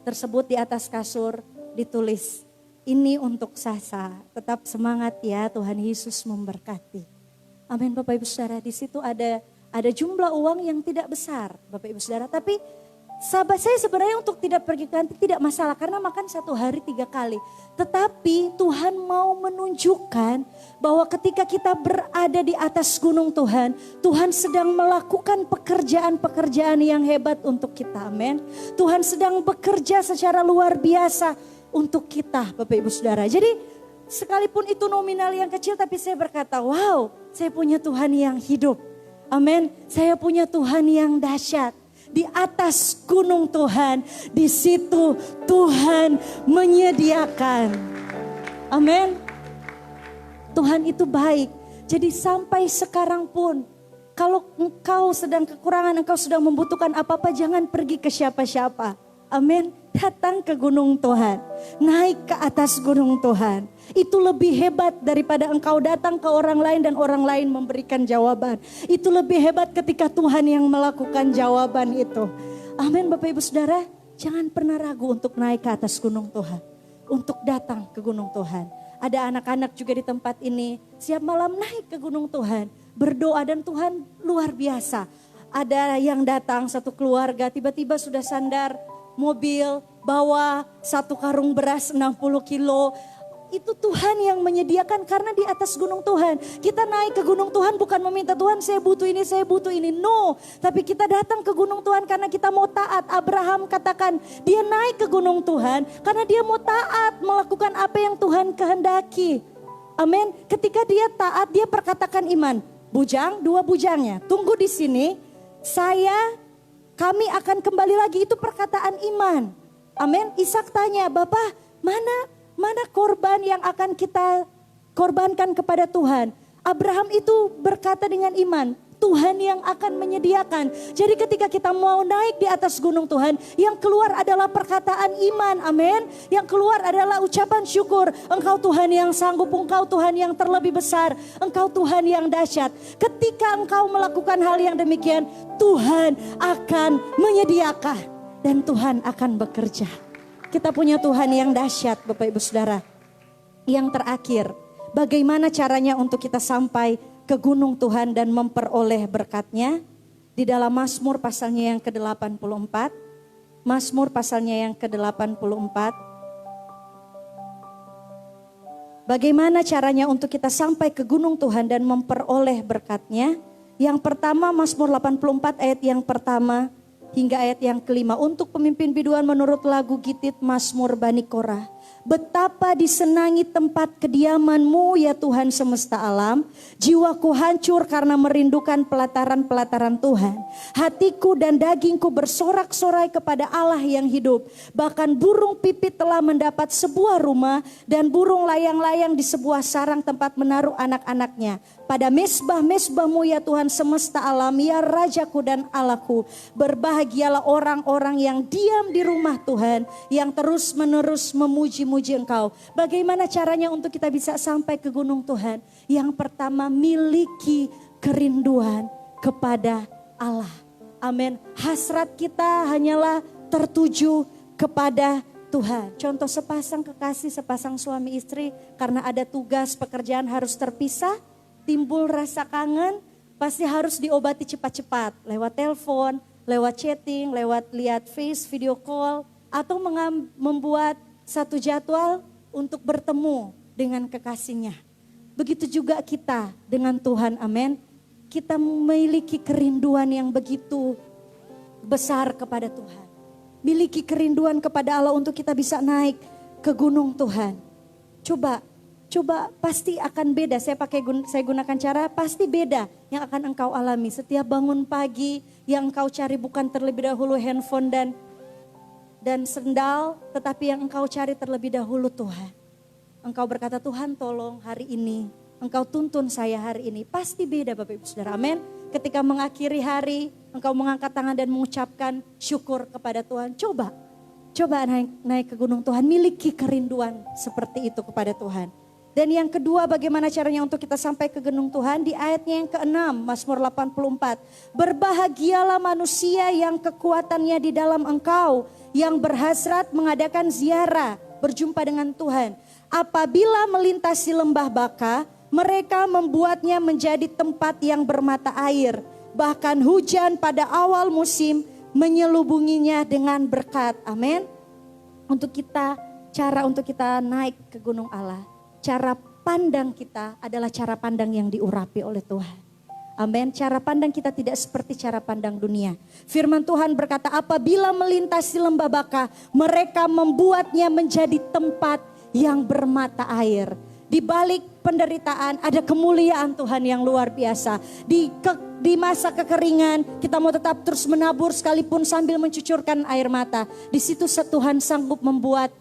tersebut, di atas kasur ditulis, ini untuk Sasa. Tetap semangat ya, Tuhan Yesus memberkati. Amin Bapak Ibu Saudara. Di situ ada jumlah uang yang tidak besar Bapak Ibu Saudara. Tapi sahabat saya sebenarnya untuk tidak pergi ke kantin tidak masalah. Karena makan 1 hari 3 kali. Tetapi Tuhan mau menunjukkan bahwa ketika kita berada di atas gunung Tuhan. Tuhan sedang melakukan pekerjaan-pekerjaan yang hebat untuk kita. Amin. Tuhan sedang bekerja secara luar biasa untuk kita Bapak Ibu Saudara. Jadi sekalipun itu nominal yang kecil, tapi saya berkata, wow, saya punya Tuhan yang hidup. Amin. Saya punya Tuhan yang dahsyat. Di atas gunung Tuhan, di situ Tuhan menyediakan. Amin. Tuhan itu baik. Jadi sampai sekarang pun, kalau engkau sedang kekurangan, engkau sedang membutuhkan apa-apa, jangan pergi ke siapa-siapa. Amin. Datang ke gunung Tuhan. Naik ke atas gunung Tuhan. Itu lebih hebat daripada engkau datang ke orang lain dan orang lain memberikan jawaban. Itu lebih hebat ketika Tuhan yang melakukan jawaban itu. Amin Bapak Ibu Saudara. Jangan pernah ragu untuk naik ke atas gunung Tuhan. Untuk datang ke gunung Tuhan. Ada anak-anak juga di tempat ini. Siap malam naik ke gunung Tuhan. Berdoa dan Tuhan luar biasa. Ada yang datang satu keluarga tiba-tiba sudah sandar mobil, bawa 1 karung beras 60 kilo. Itu Tuhan yang menyediakan karena di atas gunung Tuhan. Kita naik ke gunung Tuhan bukan meminta Tuhan saya butuh ini, saya butuh ini. No, tapi kita datang ke gunung Tuhan karena kita mau taat. Abraham katakan dia naik ke gunung Tuhan karena dia mau taat melakukan apa yang Tuhan kehendaki. Amin. Ketika dia taat, dia perkatakan iman. Bujang, 2 bujangnya, tunggu di sini. Kami akan kembali lagi, itu perkataan iman. Amin. Ishak tanya, Bapak mana korban yang akan kita korbankan kepada Tuhan? Abraham itu berkata dengan iman, Tuhan yang akan menyediakan. Jadi ketika kita mau naik di atas gunung Tuhan, yang keluar adalah perkataan iman, amin. Yang keluar adalah ucapan syukur. Engkau Tuhan yang sanggup, Engkau Tuhan yang terlebih besar, Engkau Tuhan yang dahsyat. Ketika engkau melakukan hal yang demikian, Tuhan akan menyediakan dan Tuhan akan bekerja. Kita punya Tuhan yang dahsyat Bapak Ibu Saudara. Yang terakhir, bagaimana caranya untuk kita sampai ke gunung Tuhan dan memperoleh berkat-Nya? Di dalam Mazmur pasalnya yang ke-84. Mazmur pasalnya yang ke-84. Bagaimana caranya untuk kita sampai ke gunung Tuhan dan memperoleh berkat-Nya? Yang pertama Mazmur 84 ayat yang pertama hingga ayat yang kelima. Untuk pemimpin biduan menurut lagu Gitit Mazmur Bani Korah. Betapa disenangi tempat kediaman-Mu ya Tuhan semesta alam. Jiwaku hancur karena merindukan pelataran-pelataran Tuhan. Hatiku dan dagingku bersorak-sorai kepada Allah yang hidup. Bahkan burung pipit telah mendapat sebuah rumah. Dan burung layang-layang di sebuah sarang tempat menaruh anak-anaknya. Pada mesbah-mesbah-Mu ya Tuhan semesta alam, ya Rajaku dan Allahku. Berbahagialah orang-orang yang diam di rumah Tuhan. Yang terus-menerus memuji memuji-muji Engkau. Bagaimana caranya untuk kita bisa sampai ke gunung Tuhan? Yang pertama, miliki kerinduan kepada Allah. Amin. Hasrat kita hanyalah tertuju kepada Tuhan. Contoh sepasang kekasih, sepasang suami istri, karena ada tugas pekerjaan harus terpisah, timbul rasa kangen, pasti harus diobati cepat-cepat. Lewat telepon, lewat chatting, lewat lihat face, video call, atau membuat satu jadwal untuk bertemu dengan kekasihnya. Begitu juga kita dengan Tuhan, amin. Kita memiliki kerinduan yang begitu besar kepada Tuhan. Miliki kerinduan kepada Allah untuk kita bisa naik ke gunung Tuhan. Coba pasti akan beda. Saya gunakan cara pasti beda yang akan engkau alami. Setiap bangun pagi yang engkau cari bukan terlebih dahulu handphone dan sendal, tetapi yang engkau cari terlebih dahulu Tuhan. Engkau berkata, Tuhan tolong hari ini, engkau tuntun saya hari ini. Pasti beda Bapak Ibu Saudara, amin. Ketika mengakhiri hari, engkau mengangkat tangan dan mengucapkan syukur kepada Tuhan. Coba naik ke gunung Tuhan, miliki kerinduan seperti itu kepada Tuhan. Dan yang kedua, bagaimana caranya untuk kita sampai ke gunung Tuhan? Di ayatnya yang ke-6, Mazmur 84. Berbahagialah manusia yang kekuatannya di dalam Engkau, yang berhasrat mengadakan ziarah, berjumpa dengan Tuhan. Apabila melintasi lembah Baka, mereka membuatnya menjadi tempat yang bermata air. Bahkan hujan pada awal musim menyelubunginya dengan berkat. Amin. Cara untuk kita naik ke gunung Allah. Cara pandang kita adalah cara pandang yang diurapi oleh Tuhan. Amin. Cara pandang kita tidak seperti cara pandang dunia. Firman Tuhan berkata, apabila melintasi lembah Baka, mereka membuatnya menjadi tempat yang bermata air. Di balik penderitaan ada kemuliaan Tuhan yang luar biasa. Di masa kekeringan kita mau tetap terus menabur sekalipun sambil mencucurkan air mata. Di situ Tuhan sanggup membuat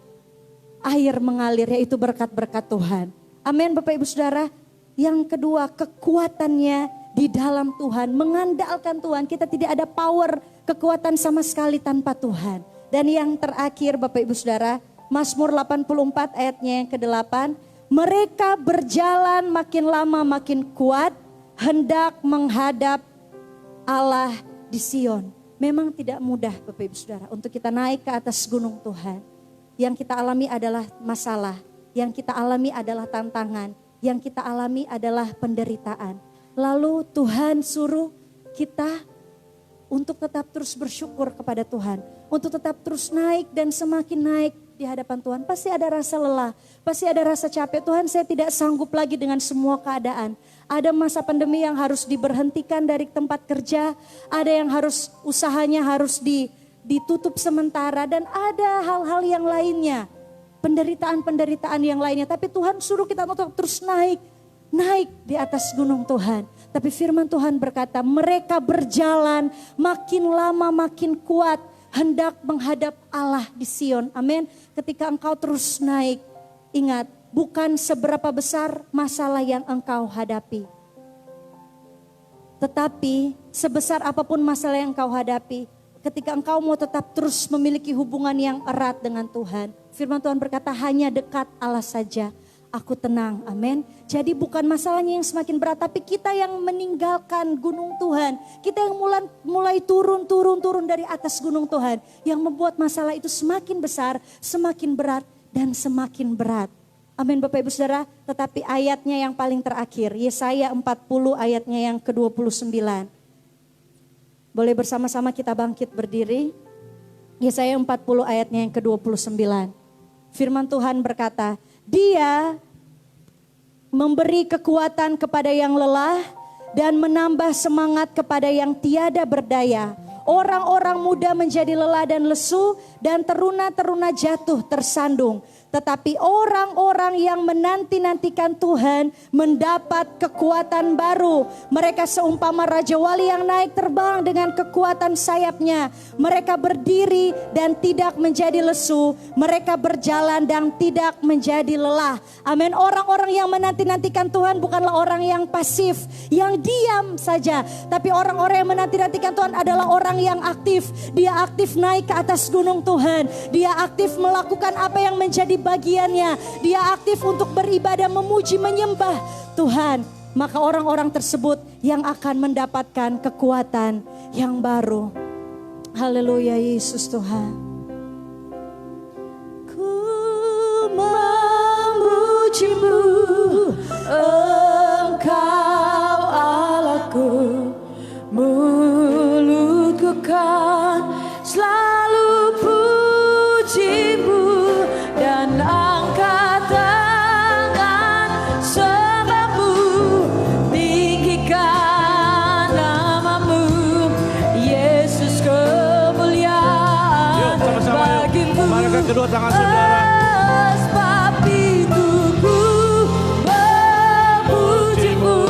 air mengalir, yaitu berkat-berkat Tuhan. Amin Bapak Ibu Saudara. Yang kedua, kekuatannya di dalam Tuhan, mengandalkan Tuhan. Kita tidak ada power, kekuatan sama sekali tanpa Tuhan. Dan yang terakhir Bapak Ibu Saudara, Mazmur 84 ayatnya yang ke-8. Mereka berjalan makin lama makin kuat, hendak menghadap Allah di Sion. Memang tidak mudah Bapak Ibu Saudara untuk kita naik ke atas gunung Tuhan. Yang kita alami adalah masalah, yang kita alami adalah tantangan, yang kita alami adalah penderitaan. Lalu Tuhan suruh kita untuk tetap terus bersyukur kepada Tuhan, untuk tetap terus naik dan semakin naik di hadapan Tuhan. Pasti ada rasa lelah, pasti ada rasa capek. Tuhan, saya tidak sanggup lagi dengan semua keadaan. Ada masa pandemi yang harus diberhentikan dari tempat kerja, ada yang harus usahanya harus ditutup sementara, dan ada hal-hal yang lainnya, penderitaan-penderitaan yang lainnya. Tapi Tuhan suruh kita untuk terus naik di atas gunung Tuhan. Tapi firman Tuhan berkata, mereka berjalan makin lama makin kuat, hendak menghadap Allah di Sion. Amin. Ketika engkau terus naik, ingat, bukan seberapa besar masalah yang engkau hadapi. Tetapi sebesar apapun masalah yang engkau hadapi, ketika engkau mau tetap terus memiliki hubungan yang erat dengan Tuhan, firman Tuhan berkata, hanya dekat Allah saja aku tenang. Amin. Jadi bukan masalahnya yang semakin berat, tapi kita yang meninggalkan gunung Tuhan. Kita yang mulai turun dari atas gunung Tuhan. Yang membuat masalah itu semakin besar, semakin berat, dan semakin berat. Amin Bapak Ibu Saudara. Tetapi ayatnya yang paling terakhir, Yesaya 40 ayatnya yang ke-29. Boleh bersama-sama kita bangkit berdiri. Yesaya 40 ayatnya yang ke-29. Firman Tuhan berkata, Dia memberi kekuatan kepada yang lelah dan menambah semangat kepada yang tiada berdaya. Orang-orang muda menjadi lelah dan lesu, dan teruna-teruna jatuh tersandung. Tetapi orang-orang yang menanti-nantikan Tuhan mendapat kekuatan baru. Mereka seumpama Raja Wali yang naik terbang dengan kekuatan sayapnya. Mereka berdiri dan tidak menjadi lesu. Mereka berjalan dan tidak menjadi lelah. Amin. Orang-orang yang menanti-nantikan Tuhan bukanlah orang yang pasif, yang diam saja. Tapi orang-orang yang menanti-nantikan Tuhan adalah orang yang aktif. Dia aktif naik ke atas gunung Tuhan. Dia aktif melakukan apa yang menjadi bagiannya, dia aktif untuk beribadah, memuji, menyembah Tuhan, maka orang-orang tersebut yang akan mendapatkan kekuatan yang baru. Haleluya Yesus Tuhan. Ku memujimu, Engkau Allahku, mulutku kan selalu pujimu dan angkat tangan sembahmu, tinggikan namamu, Yesus kemuliaan. Yuk sama-sama yuk. Bagimu. Mari angkat kedua tangan saudara. Sebab itu ku memujimu,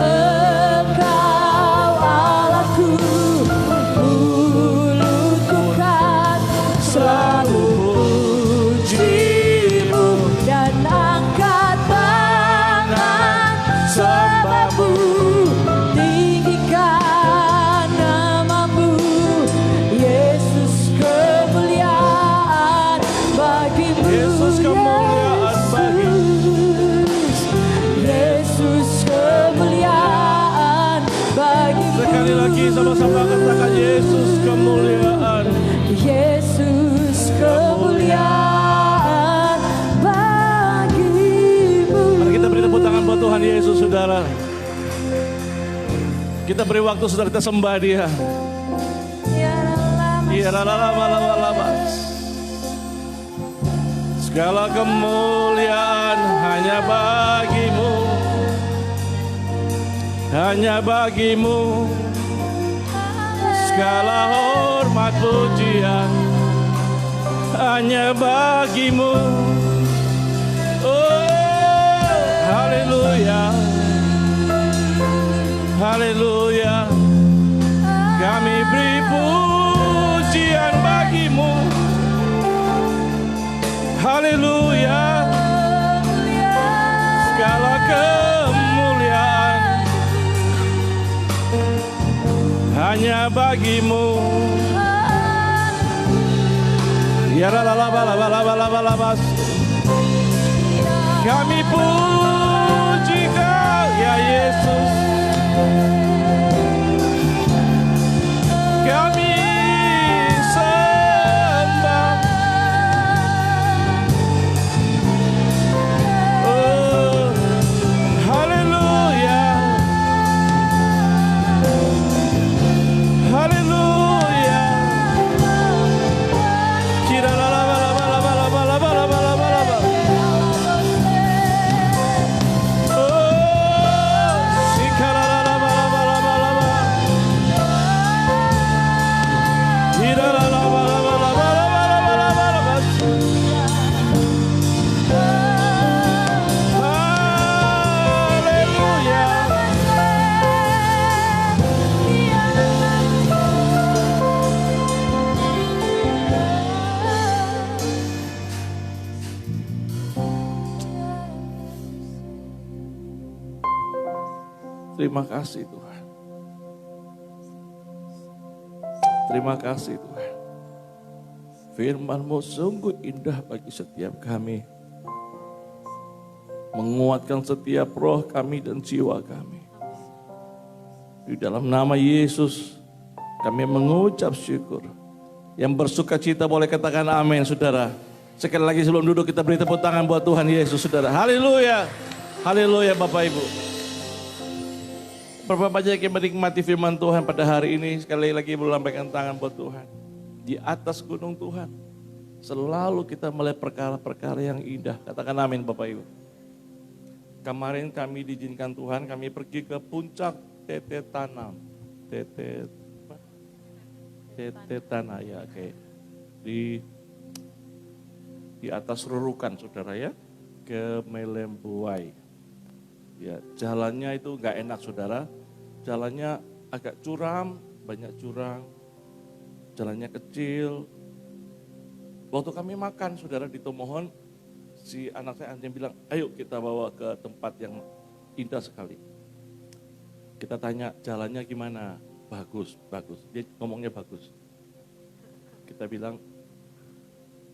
Engkau Allahku, mulutku kan selalu pujimu dan angkat tangan sembahmu, tinggikan namamu, Yesus kemuliaan bagimu. Yesus kemuliaan bagimu. Yesus kemuliaan bagimu. Sekali lagi sama-sama katakan Yesus kemuliaan. Yesus kemuliaan bagimu. Mari kita beri tepuk tangan buat Tuhan Yesus, saudara. Kita beri waktu saudara, kita sembah dia. Iya, lama. Segala kemuliaan hanya bagimu, hanya bagimu. Segala hormat pujian hanya bagimu. Oh, haleluya, haleluya. Kami beri pujian bagimu. Haleluya. Segala kemuliaan hanya bagimu. Ya la. Kami puji Kau ya Yesus. Kami sembah. Oh, haleluya. Haleluya. Kira la. Terima kasih Tuhan. Terima kasih Tuhan. Firman-Mu sungguh indah bagi setiap kami. Menguatkan setiap roh kami dan jiwa kami. Di dalam nama Yesus kami mengucap syukur. Yang bersuka cita boleh katakan amin saudara. Sekali lagi sebelum duduk kita beri tepuk tangan buat Tuhan Yesus saudara. Haleluya. Haleluya Bapak Ibu. Berapa banyak yang menikmati firman Tuhan pada hari ini. Sekali lagi melambaikan tangan buat Tuhan. Di atas gunung Tuhan. Selalu kita melihat perkara-perkara yang indah. Katakan amin Bapak Ibu. Kemarin kami diizinkan Tuhan, kami pergi ke puncak Tete Tanam. Tete Tanah ya, oke. Di atas Rurukan saudara ya. Ke Melembuai. Ya, jalannya itu nggak enak saudara, jalannya agak curam, banyak jurang, jalannya kecil. Waktu kami makan saudara di Tomohon, si anak saya Anjing bilang, ayo kita bawa ke tempat yang indah sekali. Kita tanya jalannya gimana, bagus, dia ngomongnya bagus. Kita bilang,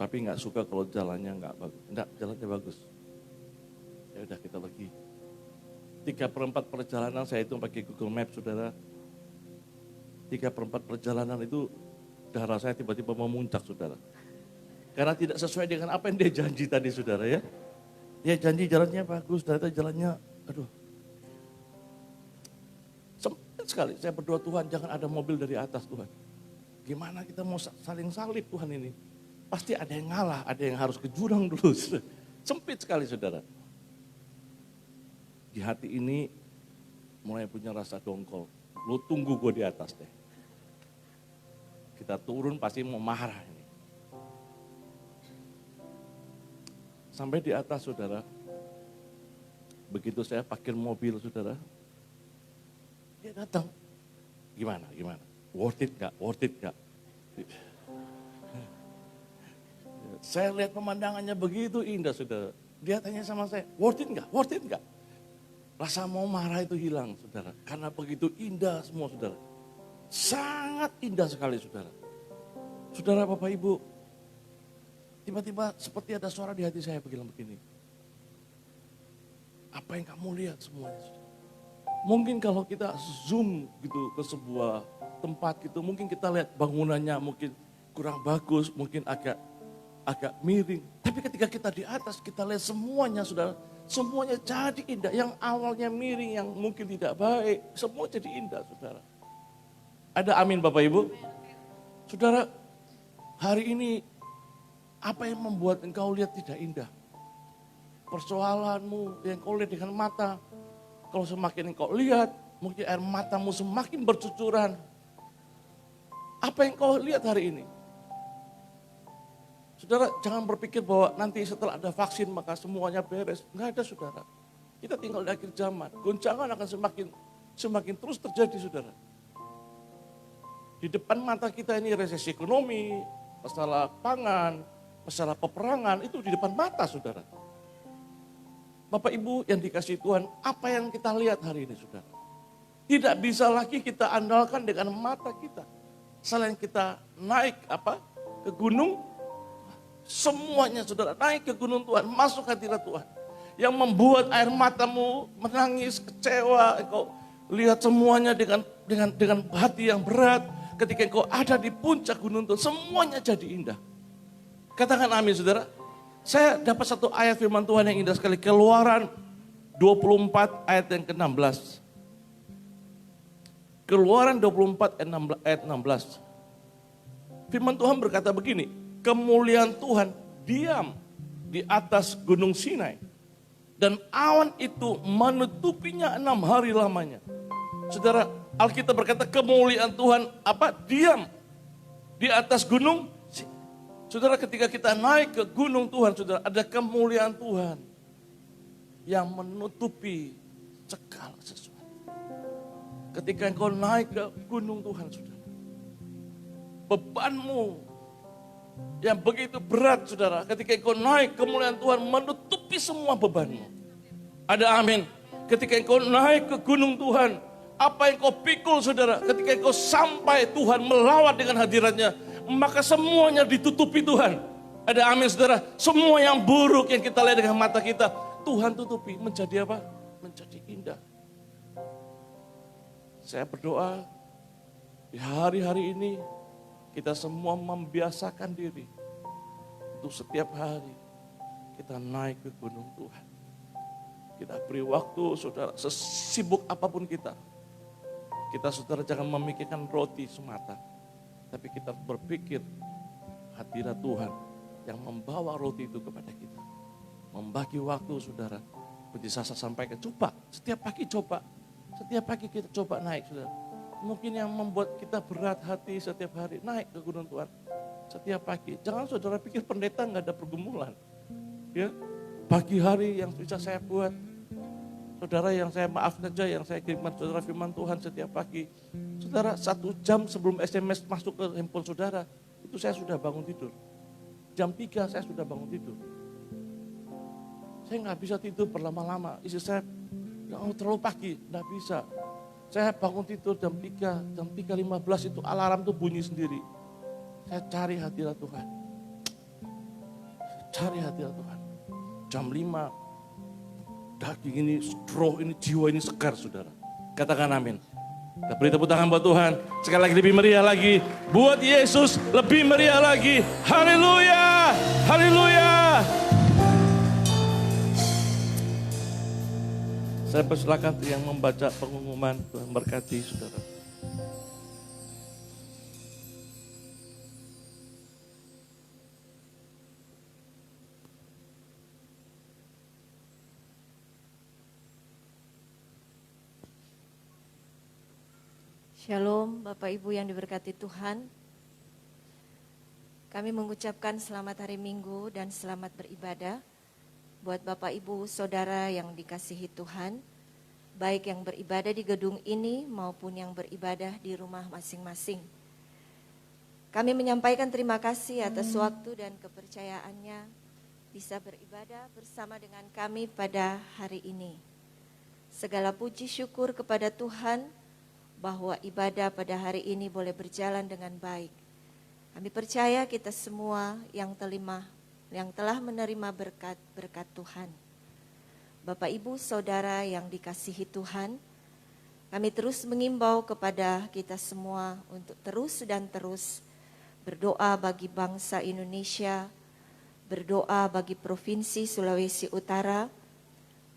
tapi nggak suka kalau jalannya nggak bagus. Enggak, jalannya bagus. Ya udah kita pergi. 3/4 perjalanan saya itu pakai Google Maps, saudara. 3/4 perjalanan itu darah saya tiba-tiba memuncak, saudara. Karena tidak sesuai dengan apa yang dia janji tadi, saudara ya. Dia janji jalannya bagus, ternyata jalannya, aduh. Sempit sekali, saya berdoa Tuhan jangan ada mobil dari atas Tuhan. Gimana kita mau saling salib Tuhan ini? Pasti ada yang ngalah, ada yang harus ke jurang dulu. Sempit sekali saudara. Di hati ini mulai punya rasa dongkol. Lu tunggu gue di atas deh. Kita turun pasti mau marah ini. Sampai di atas saudara. Begitu saya parkir mobil saudara. Dia datang. Gimana? Worth it gak? Saya lihat pemandangannya begitu indah saudara. Dia tanya sama saya, worth it gak? Rasa mau marah itu hilang saudara. Karena begitu indah semua saudara. Sangat indah sekali saudara. Saudara Bapak Ibu, tiba-tiba seperti ada suara di hati saya bilang begini. Apa yang kamu lihat semuanya saudara? Mungkin kalau kita zoom gitu ke sebuah tempat gitu, mungkin kita lihat bangunannya mungkin kurang bagus, mungkin agak miring. Tapi ketika kita di atas, kita lihat semuanya saudara, semuanya jadi indah. Yang awalnya miring, yang mungkin tidak baik, semua jadi indah saudara. Ada amin Bapak Ibu? Saudara, hari ini apa yang membuat engkau lihat tidak indah? Persoalanmu yang kau lihat dengan mata, kalau semakin engkau lihat, mungkin air matamu semakin bercucuran. Apa yang kau lihat hari ini? Saudara, jangan berpikir bahwa nanti setelah ada vaksin maka semuanya beres. Enggak ada saudara. Kita tinggal di akhir zaman. Goncangan akan semakin terus terjadi saudara. Di depan mata kita ini resesi ekonomi, masalah pangan, masalah peperangan, itu di depan mata saudara. Bapak Ibu yang dikasihi Tuhan, apa yang kita lihat hari ini saudara? Tidak bisa lagi kita andalkan dengan mata kita. Selain kita naik ke gunung, semuanya saudara naik ke gunung Tuhan, masuk hadirat Tuhan. Yang membuat air matamu menangis, kecewa, engkau lihat semuanya dengan hati yang berat. Ketika engkau ada di puncak gunung Tuhan, semuanya jadi indah. Katakan amin saudara. Saya dapat satu ayat firman Tuhan yang indah sekali. Keluaran 24 ayat yang ke-16. Keluaran 24 ayat 16. Firman Tuhan berkata begini. Kemuliaan Tuhan diam di atas gunung Sinai. Dan awan itu menutupinya 6 hari lamanya. Saudara, Alkitab berkata kemuliaan Tuhan diam di atas gunung. Saudara, ketika kita naik ke gunung Tuhan, saudara, ada kemuliaan Tuhan yang menutupi segala sesuatu. Ketika engkau naik ke gunung Tuhan, saudara, bebanmu yang begitu berat, saudara, ketika engkau naik, kemuliaan Tuhan menutupi semua bebanmu. Ada amin. Ketika engkau naik ke gunung Tuhan, apa yang kau pikul, saudara, ketika engkau sampai Tuhan melawat dengan hadiratnya, maka semuanya ditutupi Tuhan. Ada amin saudara. Semua yang buruk yang kita lihat dengan mata kita, Tuhan tutupi menjadi apa? Menjadi indah. Saya berdoa di hari-hari ini kita semua membiasakan diri untuk setiap hari kita naik ke gunung Tuhan. Kita beri waktu saudara, sesibuk apapun kita saudara jangan memikirkan roti semata. Tapi kita berpikir hadirat Tuhan yang membawa roti itu kepada kita. Membagi waktu saudara. Seperti saya sampaikan, coba setiap pagi coba. Setiap pagi kita coba naik saudara. Mungkin yang membuat kita berat hati setiap hari naik ke gunung Tuhan. Setiap pagi. Jangan saudara pikir pendeta nggak ada pergumulan. Ya, pagi hari yang bisa saya buat. Saudara yang saya maaf saja, yang saya kirimkan saudara firman Tuhan setiap pagi. Saudara 1 jam sebelum SMS masuk ke handphone saudara, itu saya sudah bangun tidur. Jam 3 saya sudah bangun tidur. Saya nggak bisa tidur berlama-lama. Istri saya, terlalu pagi, nggak bisa. Saya bangun tidur jam 3:15 itu alarm tuh bunyi sendiri. Saya cari hadirat Tuhan. Cari hati Tuhan. Jam 5, daging ini, roh ini, jiwa ini segar saudara. Katakan amin. Kita beri tepuk tangan buat Tuhan. Sekali lagi lebih meriah lagi. Buat Yesus lebih meriah lagi. Haleluya. Haleluya. Saya persilakan yang membaca pengumuman. Tuhan berkati saudara. Shalom Bapak Ibu yang diberkati Tuhan. Kami mengucapkan selamat hari Minggu dan selamat beribadah buat Bapak Ibu Saudara yang dikasihi Tuhan, baik yang beribadah di gedung ini maupun yang beribadah di rumah masing-masing. Kami menyampaikan terima kasih atas waktu dan kepercayaannya bisa beribadah bersama dengan kami pada hari ini. Segala puji syukur kepada Tuhan bahwa ibadah pada hari ini boleh berjalan dengan baik. Kami percaya kita semua yang telah menerima berkat Tuhan. Bapak Ibu Saudara yang dikasihi Tuhan, kami terus mengimbau kepada kita semua untuk terus berdoa bagi bangsa Indonesia, berdoa bagi Provinsi Sulawesi Utara,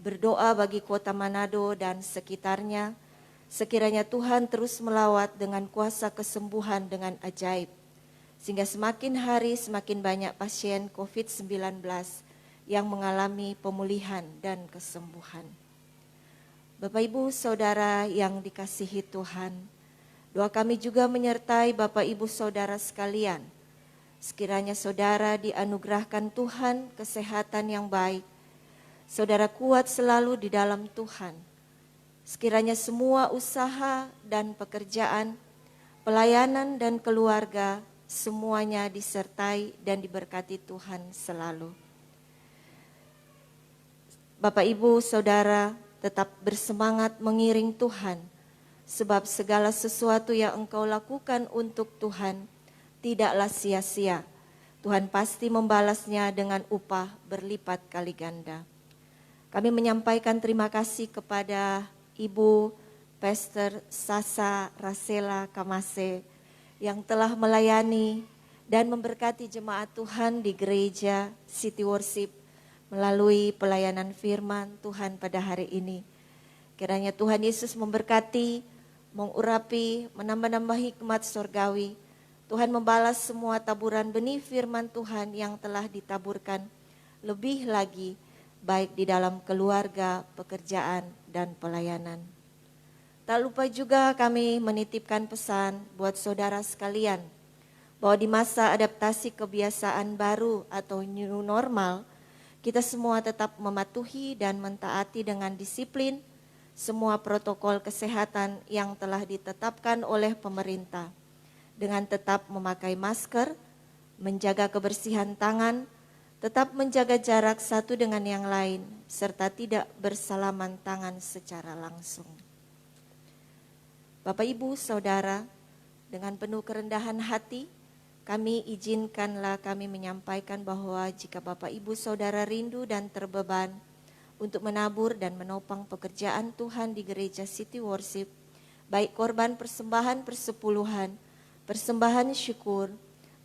berdoa bagi Kota Manado dan sekitarnya. Sekiranya Tuhan terus melawat dengan kuasa kesembuhan dengan ajaib, sehingga semakin hari semakin banyak pasien COVID-19 yang mengalami pemulihan dan kesembuhan. Bapak Ibu Saudara yang dikasihi Tuhan, doa kami juga menyertai Bapak Ibu Saudara sekalian. Sekiranya saudara dianugerahkan Tuhan kesehatan yang baik, saudara kuat selalu di dalam Tuhan. Sekiranya semua usaha dan pekerjaan, pelayanan dan keluarga, semuanya disertai dan diberkati Tuhan selalu. Bapak Ibu Saudara tetap bersemangat mengiring Tuhan, sebab segala sesuatu yang engkau lakukan untuk Tuhan tidaklah sia-sia. Tuhan pasti membalasnya dengan upah berlipat kali ganda. Kami menyampaikan terima kasih kepada Ibu Pastor Sasa Rasela Kamase yang telah melayani dan memberkati jemaat Tuhan di gereja City Worship melalui pelayanan firman Tuhan pada hari ini. Kiranya Tuhan Yesus memberkati, mengurapi, menambah-nambah hikmat surgawi. Tuhan membalas semua taburan benih firman Tuhan yang telah ditaburkan lebih lagi, baik di dalam keluarga, pekerjaan, dan pelayanan. Tak lupa juga kami menitipkan pesan buat saudara sekalian, bahwa di masa adaptasi kebiasaan baru atau new normal, kita semua tetap mematuhi dan mentaati dengan disiplin semua protokol kesehatan yang telah ditetapkan oleh pemerintah, dengan tetap memakai masker, menjaga kebersihan tangan, tetap menjaga jarak satu dengan yang lain, serta tidak bersalaman tangan secara langsung. Bapak Ibu Saudara, dengan penuh kerendahan hati, kami izinkanlah kami menyampaikan bahwa jika Bapak Ibu Saudara rindu dan terbeban untuk menabur dan menopang pekerjaan Tuhan di gereja City Worship, baik korban persembahan persepuluhan, persembahan syukur,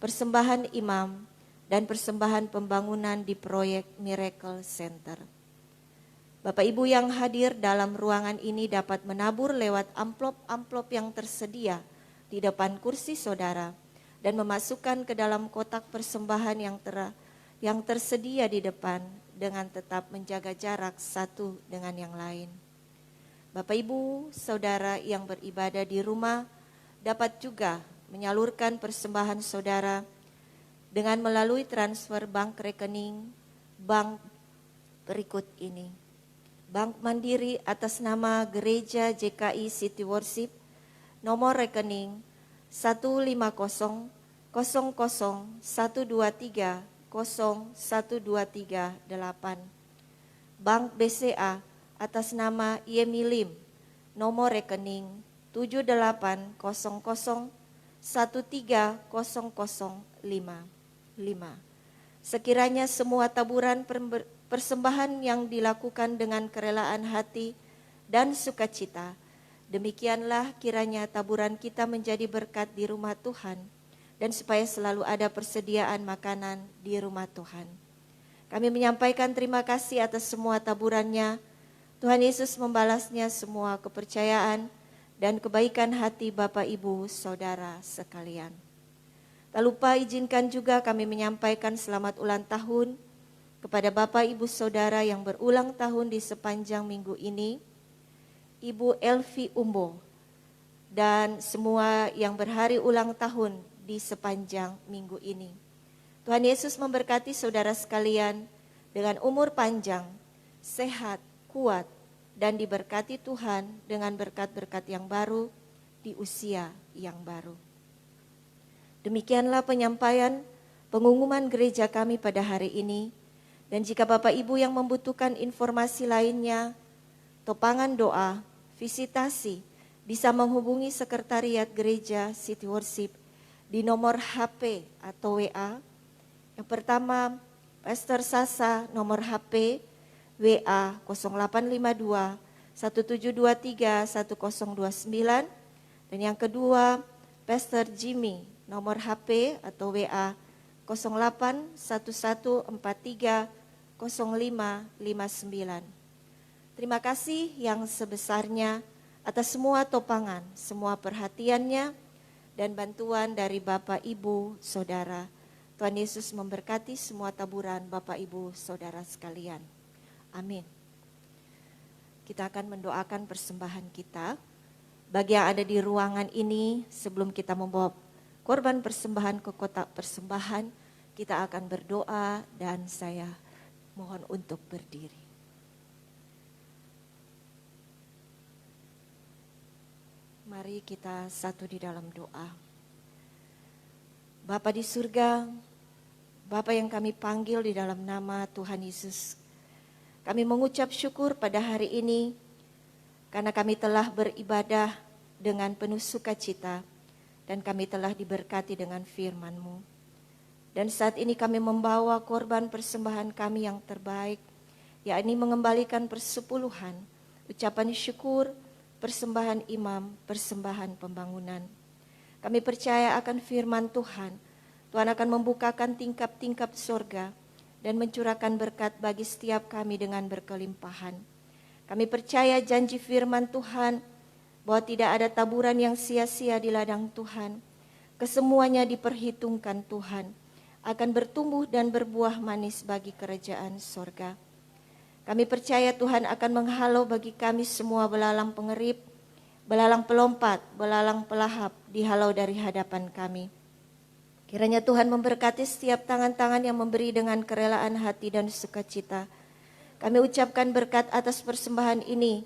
persembahan imam, dan persembahan pembangunan di proyek Miracle Center. Bapak Ibu yang hadir dalam ruangan ini dapat menabur lewat amplop-amplop yang tersedia di depan kursi saudara dan memasukkan ke dalam kotak persembahan yang tersedia di depan dengan tetap menjaga jarak satu dengan yang lain. Bapak Ibu Saudara yang beribadah di rumah dapat juga menyalurkan persembahan saudara dengan melalui transfer bank rekening bank berikut ini. Bank Mandiri atas nama Gereja JKI City Worship, nomor rekening 150-123-0123-8. Bank BCA atas nama Yemilim, nomor rekening 7800-13005. Sekiranya semua taburan persembahan yang dilakukan dengan kerelaan hati dan sukacita, demikianlah kiranya taburan kita menjadi berkat di rumah Tuhan, dan supaya selalu ada persediaan makanan di rumah Tuhan. Kami menyampaikan terima kasih atas semua taburannya. Tuhan Yesus membalasnya semua kepercayaan dan kebaikan hati Bapak, Ibu, Saudara sekalian. Tak lupa izinkan juga kami menyampaikan selamat ulang tahun kepada Bapak, Ibu, Saudara yang berulang tahun di sepanjang minggu ini, Ibu Elvi Umbo, dan semua yang berhari ulang tahun di sepanjang minggu ini. Tuhan Yesus memberkati saudara sekalian dengan umur panjang, sehat, kuat, dan diberkati Tuhan dengan berkat-berkat yang baru di usia yang baru. Demikianlah penyampaian pengumuman gereja kami pada hari ini. Dan jika Bapak Ibu yang membutuhkan informasi lainnya, topangan doa, visitasi, bisa menghubungi sekretariat gereja City Worship di nomor HP atau WA. Yang pertama, Pastor Sasa nomor HP WA 0852 1723 1029. Dan yang kedua, Pastor Jimmy nomor HP atau WA 081143 0559. Terima kasih yang sebesarnya atas semua topangan, semua perhatiannya, dan bantuan dari Bapak, Ibu, Saudara. Tuhan Yesus memberkati semua taburan Bapak, Ibu, Saudara sekalian. Amin. Kita akan mendoakan persembahan kita. Bagi yang ada di ruangan ini, sebelum kita membawa korban persembahan ke kotak persembahan, kita akan berdoa dan saya mohon untuk berdiri. Mari kita satu di dalam doa. Bapa di surga, Bapa yang kami panggil di dalam nama Tuhan Yesus, kami mengucap syukur pada hari ini karena kami telah beribadah dengan penuh sukacita dan kami telah diberkati dengan firman-Mu. Dan saat ini kami membawa korban persembahan kami yang terbaik, yakni mengembalikan persepuluhan, ucapan syukur, persembahan imam, persembahan pembangunan. Kami percaya akan firman Tuhan. Tuhan akan membukakan tingkap-tingkap sorga dan mencurahkan berkat bagi setiap kami dengan berkelimpahan. Kami percaya janji firman Tuhan bahwa tidak ada taburan yang sia-sia di ladang Tuhan. Kesemuanya diperhitungkan Tuhan, akan bertumbuh dan berbuah manis bagi kerajaan sorga. Kami percaya Tuhan akan menghalau bagi kami semua belalang pengerip, belalang pelompat, belalang pelahap dihalau dari hadapan kami. Kiranya Tuhan memberkati setiap tangan-tangan yang memberi dengan kerelaan hati dan sukacita. Kami ucapkan berkat atas persembahan ini,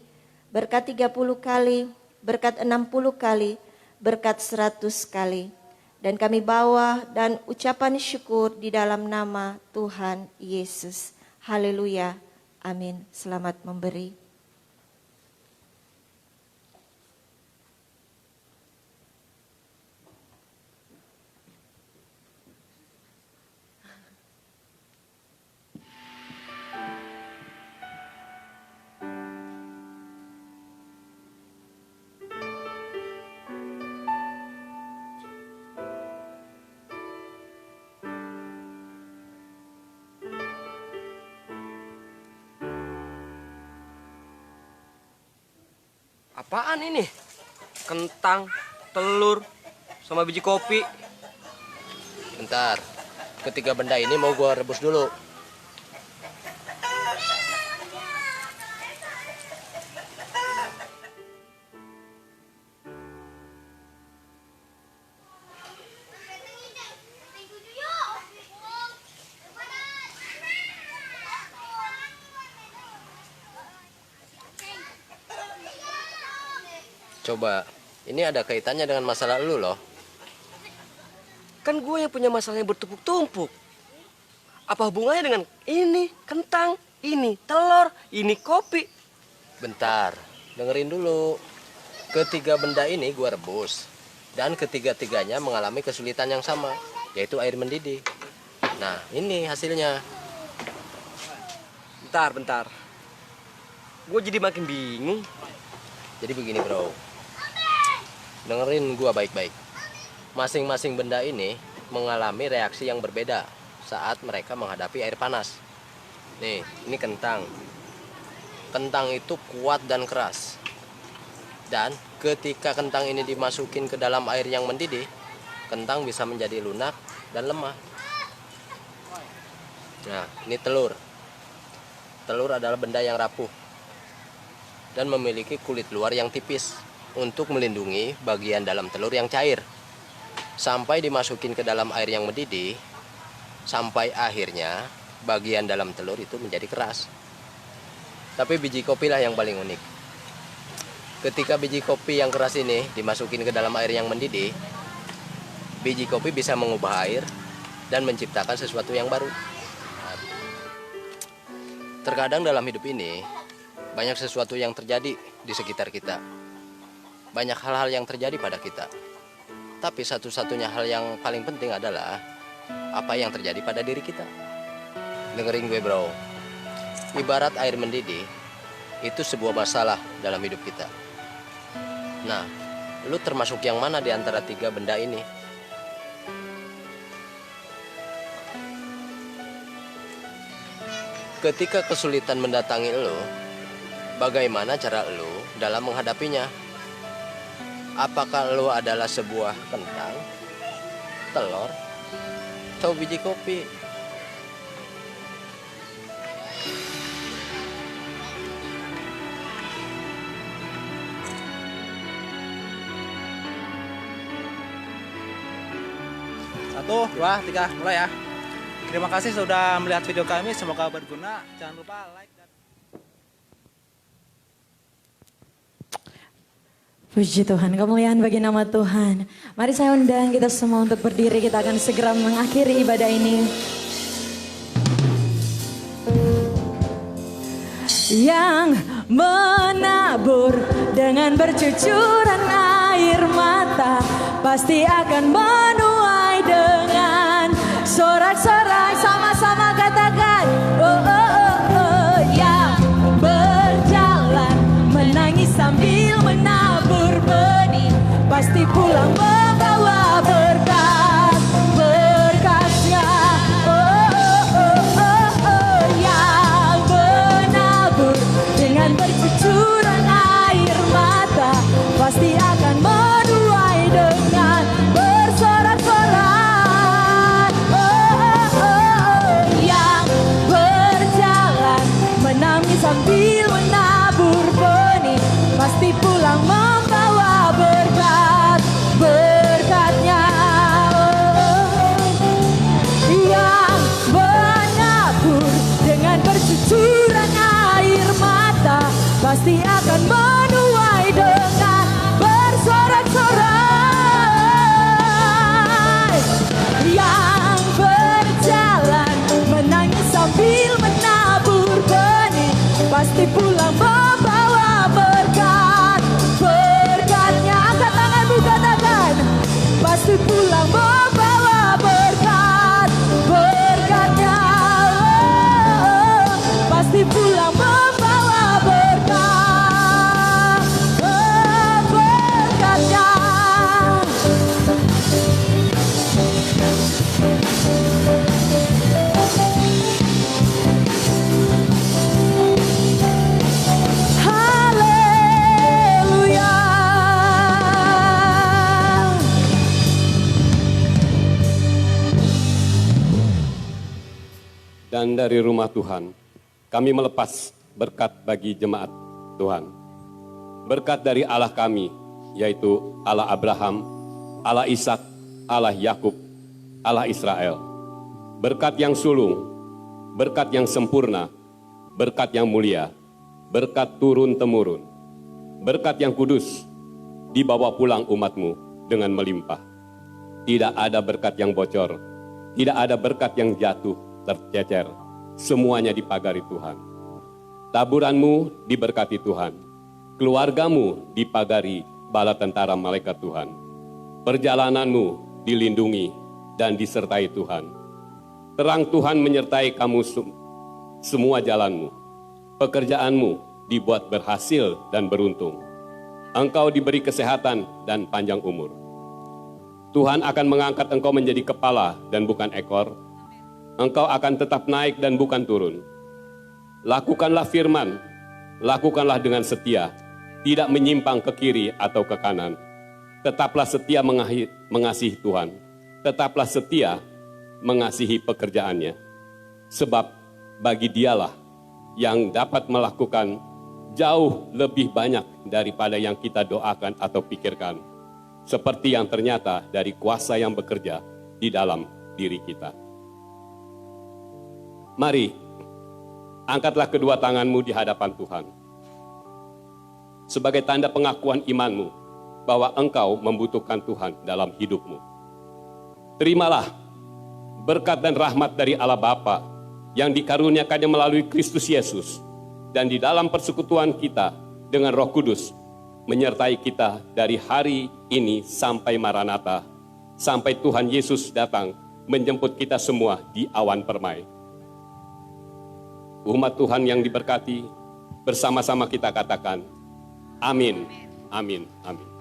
berkat 30 kali, berkat 60 kali, berkat 100 kali. Dan kami bawa dan ucapan syukur di dalam nama Tuhan Yesus. Haleluya. Amin. Selamat memberi. Apaan ini? Kentang, telur, sama biji kopi. Bentar, ketiga benda ini mau gua rebus dulu. Coba, ini ada kaitannya dengan masalah lu loh. Kan gue yang punya masalah yang bertumpuk-tumpuk. Apa hubungannya dengan ini kentang, ini telur, ini kopi? Bentar, dengerin dulu. Ketiga benda ini gua rebus. Dan ketiga-tiganya mengalami kesulitan yang sama, yaitu air mendidih. Nah, ini hasilnya. Bentar. Gue jadi makin bingung. Jadi begini bro, dengerin gua baik-baik. Masing-masing benda ini mengalami reaksi yang berbeda saat mereka menghadapi air panas. Nih, ini kentang. Kentang itu kuat dan keras. Dan ketika kentang ini dimasukin ke dalam air yang mendidih, kentang bisa menjadi lunak dan lemah. Nah, ini telur. Telur adalah benda yang rapuh dan memiliki kulit luar yang tipis untuk melindungi bagian dalam telur yang cair. Sampai dimasukin ke dalam air yang mendidih, sampai akhirnya bagian dalam telur itu menjadi keras. Tapi biji kopi lah yang paling unik. Ketika biji kopi yang keras ini dimasukin ke dalam air yang mendidih, biji kopi bisa mengubah air dan menciptakan sesuatu yang baru. Terkadang dalam hidup ini, banyak sesuatu yang terjadi di sekitar kita. Banyak hal-hal yang terjadi pada kita. Tapi satu-satunya hal yang paling penting adalah apa yang terjadi pada diri kita. Dengerin gue bro, ibarat air mendidih, itu sebuah masalah dalam hidup kita. Nah, lu termasuk yang mana di antara 3 benda ini? Ketika kesulitan mendatangi lu, bagaimana cara lu dalam menghadapinya? Apakah lu adalah sebuah kentang, telur, atau biji kopi? Satu, dua, tiga, mulai ya. Terima kasih sudah melihat video kami, semoga berguna. Jangan lupa like dan... Puji Tuhan, kemuliaan bagi nama Tuhan. Mari saya undang kita semua untuk berdiri, kita akan segera mengakhiri ibadah ini. Yang menabur dengan bercucuran air mata, pasti akan menuai dengan sorak-sorai. Sama-sama katakan, oh, oh, oh, oh. Yang berjalan menangis sambil menabur benih, pasti pulang membawa berkat, berkatnya. Oh, oh, oh, oh, oh. Yang menabur dengan bercucuran air mata, pasti akan menuai dengan bersorak-sorai. Oh, oh, oh, oh. Yang berjalan menangis sambil menabur benih, pasti pulang membawa berkat, berkatnya. Yang menabur dengan bercucuran air mata, pasti akan menuai dengan bersorak-sorai. Yang berjalan menangis sambil menabur benih, pasti pulang membawa berkat, berkatnya. Angkat tanganmu, katakan, pasti pulang membawa berkat, berkatnya. Oh, pasti pulang membawa berkat, oh, berkatnya. Haleluya. Dan dari rumah Tuhan, kami melepas berkat bagi jemaat Tuhan. Berkat dari Allah kami, yaitu Allah Abraham, Allah Ishak, Allah Yakub, Allah Israel. Berkat yang sulung, berkat yang sempurna, berkat yang mulia, berkat turun-temurun, berkat yang kudus, dibawa pulang umatmu dengan melimpah. Tidak ada berkat yang bocor, tidak ada berkat yang jatuh, tercecer, semuanya dipagari Tuhan. Taburanmu diberkati Tuhan, keluargamu dipagari bala tentara malaikat Tuhan. Perjalananmu dilindungi dan disertai Tuhan. Terang Tuhan menyertai kamu semua jalanmu. Pekerjaanmu dibuat berhasil dan beruntung. Engkau diberi kesehatan dan panjang umur. Tuhan akan mengangkat engkau menjadi kepala dan bukan ekor. Engkau akan tetap naik dan bukan turun. Lakukanlah firman, lakukanlah dengan setia, tidak menyimpang ke kiri atau ke kanan. Tetaplah setia mengasihi Tuhan. Tetaplah setia mengasihi pekerjaannya. Sebab bagi dialah yang dapat melakukan jauh lebih banyak daripada yang kita doakan atau pikirkan. Seperti yang ternyata dari kuasa yang bekerja di dalam diri kita. Mari, angkatlah kedua tanganmu di hadapan Tuhan. Sebagai tanda pengakuan imanmu bahwa engkau membutuhkan Tuhan dalam hidupmu. Terimalah berkat dan rahmat dari Allah Bapa yang dikaruniakannya melalui Kristus Yesus, dan di dalam persekutuan kita dengan Roh Kudus menyertai kita dari hari ini sampai Maranatha, sampai Tuhan Yesus datang menjemput kita semua di awan permai. Umat Tuhan yang diberkati, bersama-sama kita katakan, amin, amin, amin.